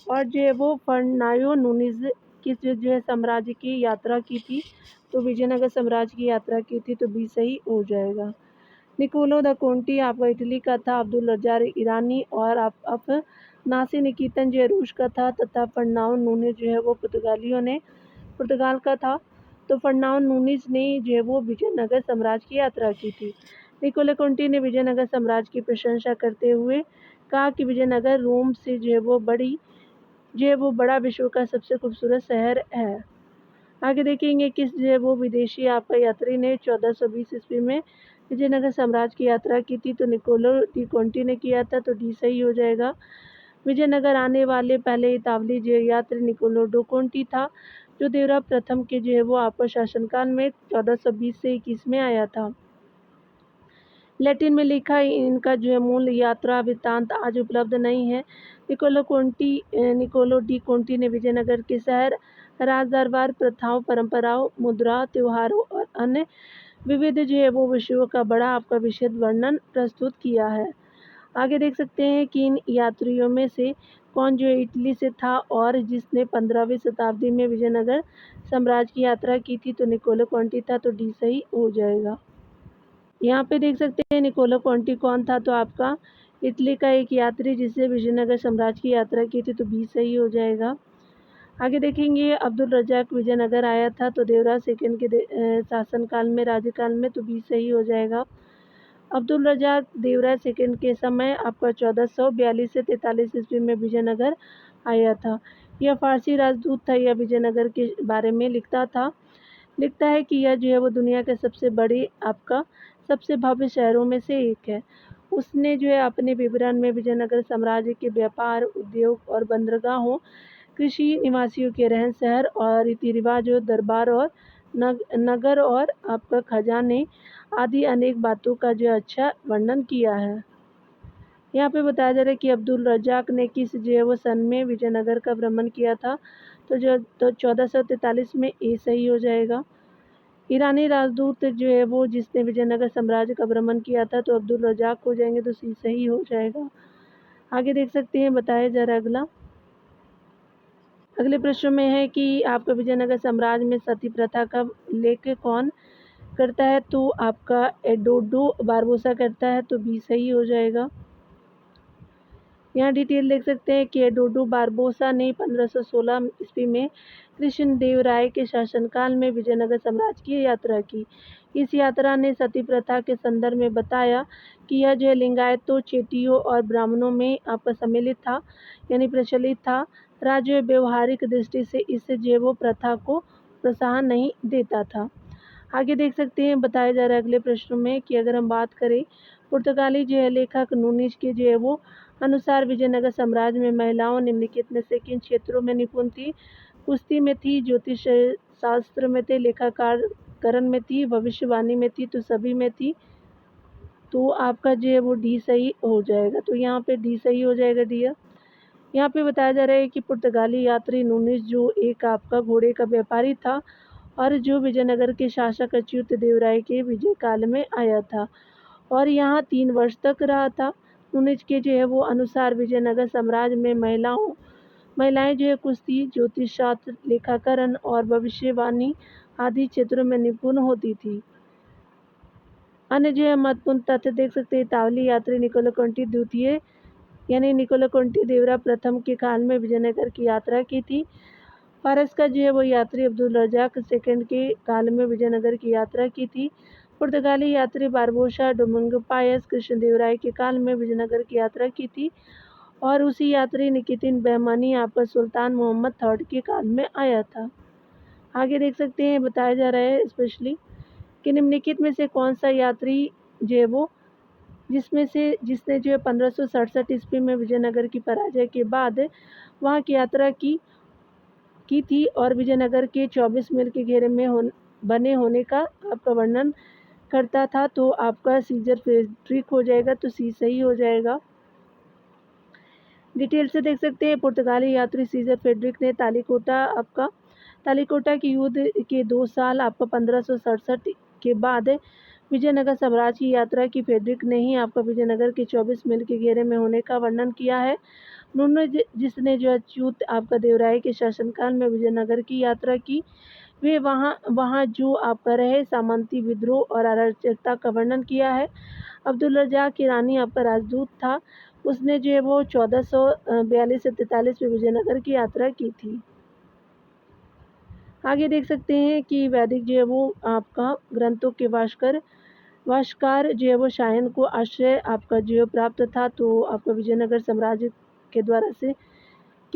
और जो है वो फर्नायो नूनिज किस जो है साम्राज्य की यात्रा की थी? तो विजयनगर साम्राज्य की यात्रा की थी, तो बी सही हो जाएगा। निकोलो द कोंटी आपका इटली का था, अब्दुल रजाक ईरानी और अफनासी निकितन जो है रूस का था तथा फर्नाओ नूनिज जो है वो पुर्तगाल का था। तो फर्नाओ नूनिज ने जो है वो विजयनगर साम्राज्य की यात्रा की थी। निकोलो कोंटी ने विजयनगर साम्राज्य की प्रशंसा करते हुए कहा कि विजयनगर रोम से जो है वो बड़ा विश्व का सबसे खूबसूरत शहर है। आगे देखेंगे किस जो है वो विदेशी आपका यात्री ने 1420 ईस्वी में विजयनगर साम्राज्य की यात्रा की थी? तो निकोलो डी कोंटी ने किया था, तो डी सही हो जाएगा। विजयनगर आने वाले पहले इतालवी जो यात्री निकोलो डो कोंटी था, जो देवरा प्रथम के जो है वो आपका शासनकाल में 1420 से 21 में आया था। लैटिन में लिखा इनका जो है मूल यात्रा वृत्तांत आज उपलब्ध नहीं है। निकोलो डी कोंटी ने विजयनगर के शहर, राज दरबार, प्रथाओं, परंपराओं, मुद्रा, त्योहारों और अन्य विविध जो है वो विषयों का बड़ा आपका विशद वर्णन प्रस्तुत किया है। आगे देख सकते हैं कि इन यात्रियों में से कौन जो इटली से था और जिसने 15वीं शताब्दी में विजयनगर साम्राज्य की यात्रा की थी? तो निकोलो कोंटी था, तो डी सही हो जाएगा। यहाँ पे देख सकते हैं निकोलो कोंटी कौन था? तो आपका इटली का एक यात्री जिसने विजयनगर साम्राज्य की यात्रा की थी, तो बी सही हो जाएगा। आगे देखेंगे अब्दुल रजाक विजयनगर आया था, तो देवराज सेकंड के शासनकाल में राज्यकाल में, तो बी सही हो जाएगा। अब्दुल रजाक देवराज सेकंड के समय आपका 1442 से 43 ईस्वी में विजयनगर आया था। यह फारसी राजदूत था। यह विजयनगर के बारे में लिखता है कि यह जो है वो दुनिया के सबसे भव्य शहरों में से एक है। उसने जो है अपने विवरण में विजयनगर साम्राज्य के व्यापार, उद्योग और बंदरगाहों, कृषि, निवासियों के रहन सहन और रीति रिवाजों, दरबार और नगर और आपका खजाने आदि अनेक बातों का जो अच्छा वर्णन किया है। यहाँ पे बताया जा रहा है कि अब्दुल रजाक ने किस जो है वो सन में विजयनगर का भ्रमण किया था? तो 1443 में, ए सही हो जाएगा। ईरानी राजदूत जो है वो जिसने विजयनगर साम्राज्य का भ्रमण किया था, तो अब्दुल रजाक हो जाएंगे, तो सी सही हो जाएगा। आगे देख सकते हैं, बताया जा रहा है अगले प्रश्न में है कि आपका विजयनगर साम्राज्य में सती प्रथा का उल्लेख कौन करता है? तो आपका एडोडो बारबोसा करता है, तो बी सही हो जाएगा। यहाँ डिटेल देख सकते हैं कि एडोडो बारबोसा ने 1516 ईस्वी में कृष्णदेवराय के शासनकाल में विजयनगर साम्राज्य की यात्रा की। इस यात्रा ने सती प्रथा के संदर्भ में बताया कि यह जो है लिंगायतों, चेटियों और ब्राह्मणों में आपका सम्मिलित था, यानी प्रचलित था। राज्य व्यवहारिक दृष्टि से इस जो है वो प्रथा को प्रोत्साहन नहीं देता था। आगे देख सकते हैं, बताया जा रहा है अगले प्रश्न में कि अगर हम बात करें पुर्तगाली जो है लेखक नूनिज के जो है वो अनुसार विजयनगर साम्राज्य में महिलाओं निम्नलिखित में से किन क्षेत्रों में निपुण थी? कुश्ती में थी, ज्योतिष शास्त्र में थे, लेखाकरण में थी, भविष्यवाणी में थी, तो सभी में थी। तो आपका जो है वो डी सही हो जाएगा। तो यहाँ पे डी सही हो जाएगा डियर। यहाँ पे बताया जा रहा है कि पुर्तगाली यात्री नूनिज जो एक आपका घोड़े का व्यापारी था और जो विजयनगर के शासक अच्युत देवराय के विजय काल में आया था और यहाँ 3 वर्ष तक रहा था। नूनिज के जो है वो अनुसार विजयनगर साम्राज्य में महिलाएं जो है कुश्ती, ज्योतिष शास्त्र, लेखाकरण और भविष्यवाणी आदि क्षेत्रों में निपुण होती थी। अन्य जो है महत्वपूर्ण तथ्य देख सकते हैं, इतालवी यात्री निकोलो कंटी द्वितीय यानी निकोलो कंटी देवरा प्रथम के काल में विजयनगर की यात्रा की थी। फारस का जो है वो यात्री अब्दुल रजाक सेकंड के काल में विजयनगर की यात्रा की थी। पुर्तगाली यात्री बारबोसा डोमिंगो पायस कृष्णदेवराय के काल में विजयनगर की यात्रा की थी। और उसी यात्री निकितिन बहमानी आपका सुल्तान मोहम्मद थर्ड के काल में आया था। आगे देख सकते हैं, बताया जा रहा है स्पेशली कि निम्नलिखित में से कौन सा यात्री जो है वो जिसने जो है 1567 ईस्वी में विजयनगर की पराजय के बाद वहाँ की यात्रा की थी और विजयनगर के 24 मील के घेरे में बने होने का आपका वर्णन करता था। तो आपका सीजर फ्रेडरिक हो जाएगा, तो सी सही हो जाएगा। डिटेल से देख सकते हैं, पुर्तगाली यात्री सीजर फ्रेडरिक ने तालीकोटा की युद्ध के 2 साल आपका 1567 के बाद विजयनगर साम्राज्य की यात्रा की। फ्रेडरिक ने ही आपका विजयनगर के 24 मील के घेरे में होने का वर्णन किया है। उन्होंने जिसने जो अच्युत आपका देवराय के शासनकाल में विजयनगर की यात्रा की, वे वहाँ जो आपका रहे सामंती विद्रोह और अराजकता का वर्णन किया है। अब्दुल रज़ाक ईरानी आपका राजदूत था, उसने जो है वो 1442 से 43 में विजयनगर की यात्रा की थी। आगे देख सकते हैं कि वैदिक जो है वो आपका ग्रंथों के वाशकार जो है वो शायन को आश्रय आपका जो है प्राप्त था। तो आपका विजयनगर साम्राज्य के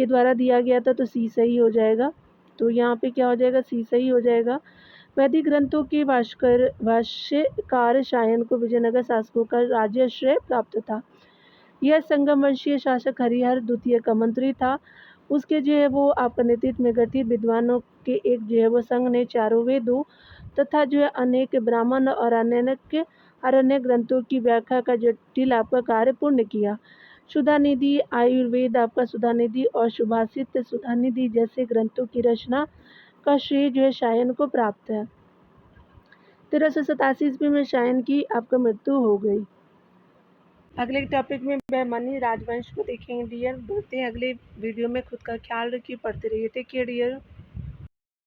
द्वारा दिया गया था, तो सी सही हो जाएगा। तो यहाँ पे क्या हो जाएगा, सी सही हो जाएगा। वैदिक ग्रंथों के भाष्यकार शायन को विजयनगर शासकों का राज्याश्रय प्राप्त था। यह संगम वंशीय शासक हरिहर द्वितीय का मंत्री था। उसके जो है वो आपका नेतृत्व में गठित विद्वानों के एक जो है वो संघ ने चारों वेदों तथा जो है अनेक ब्राह्मण और अरण्य ग्रंथों की व्याख्या का जटिल आपका कार्य पूर्ण किया। सुधानिधि आयुर्वेद आपका सुधानिधि और सुभाषित सुधानिधि जैसे ग्रंथों की रचना का श्रेय जो है शायन को प्राप्त है। 1387 ईस्वी में शायन की आपका मृत्यु हो गई। अगले टॉपिक में बहमानी राजवंश को देखेंगे डियर। बढ़ते हैं अगले वीडियो में। खुद का ख्याल रखिए, पढ़ते रहिए। Take care dear.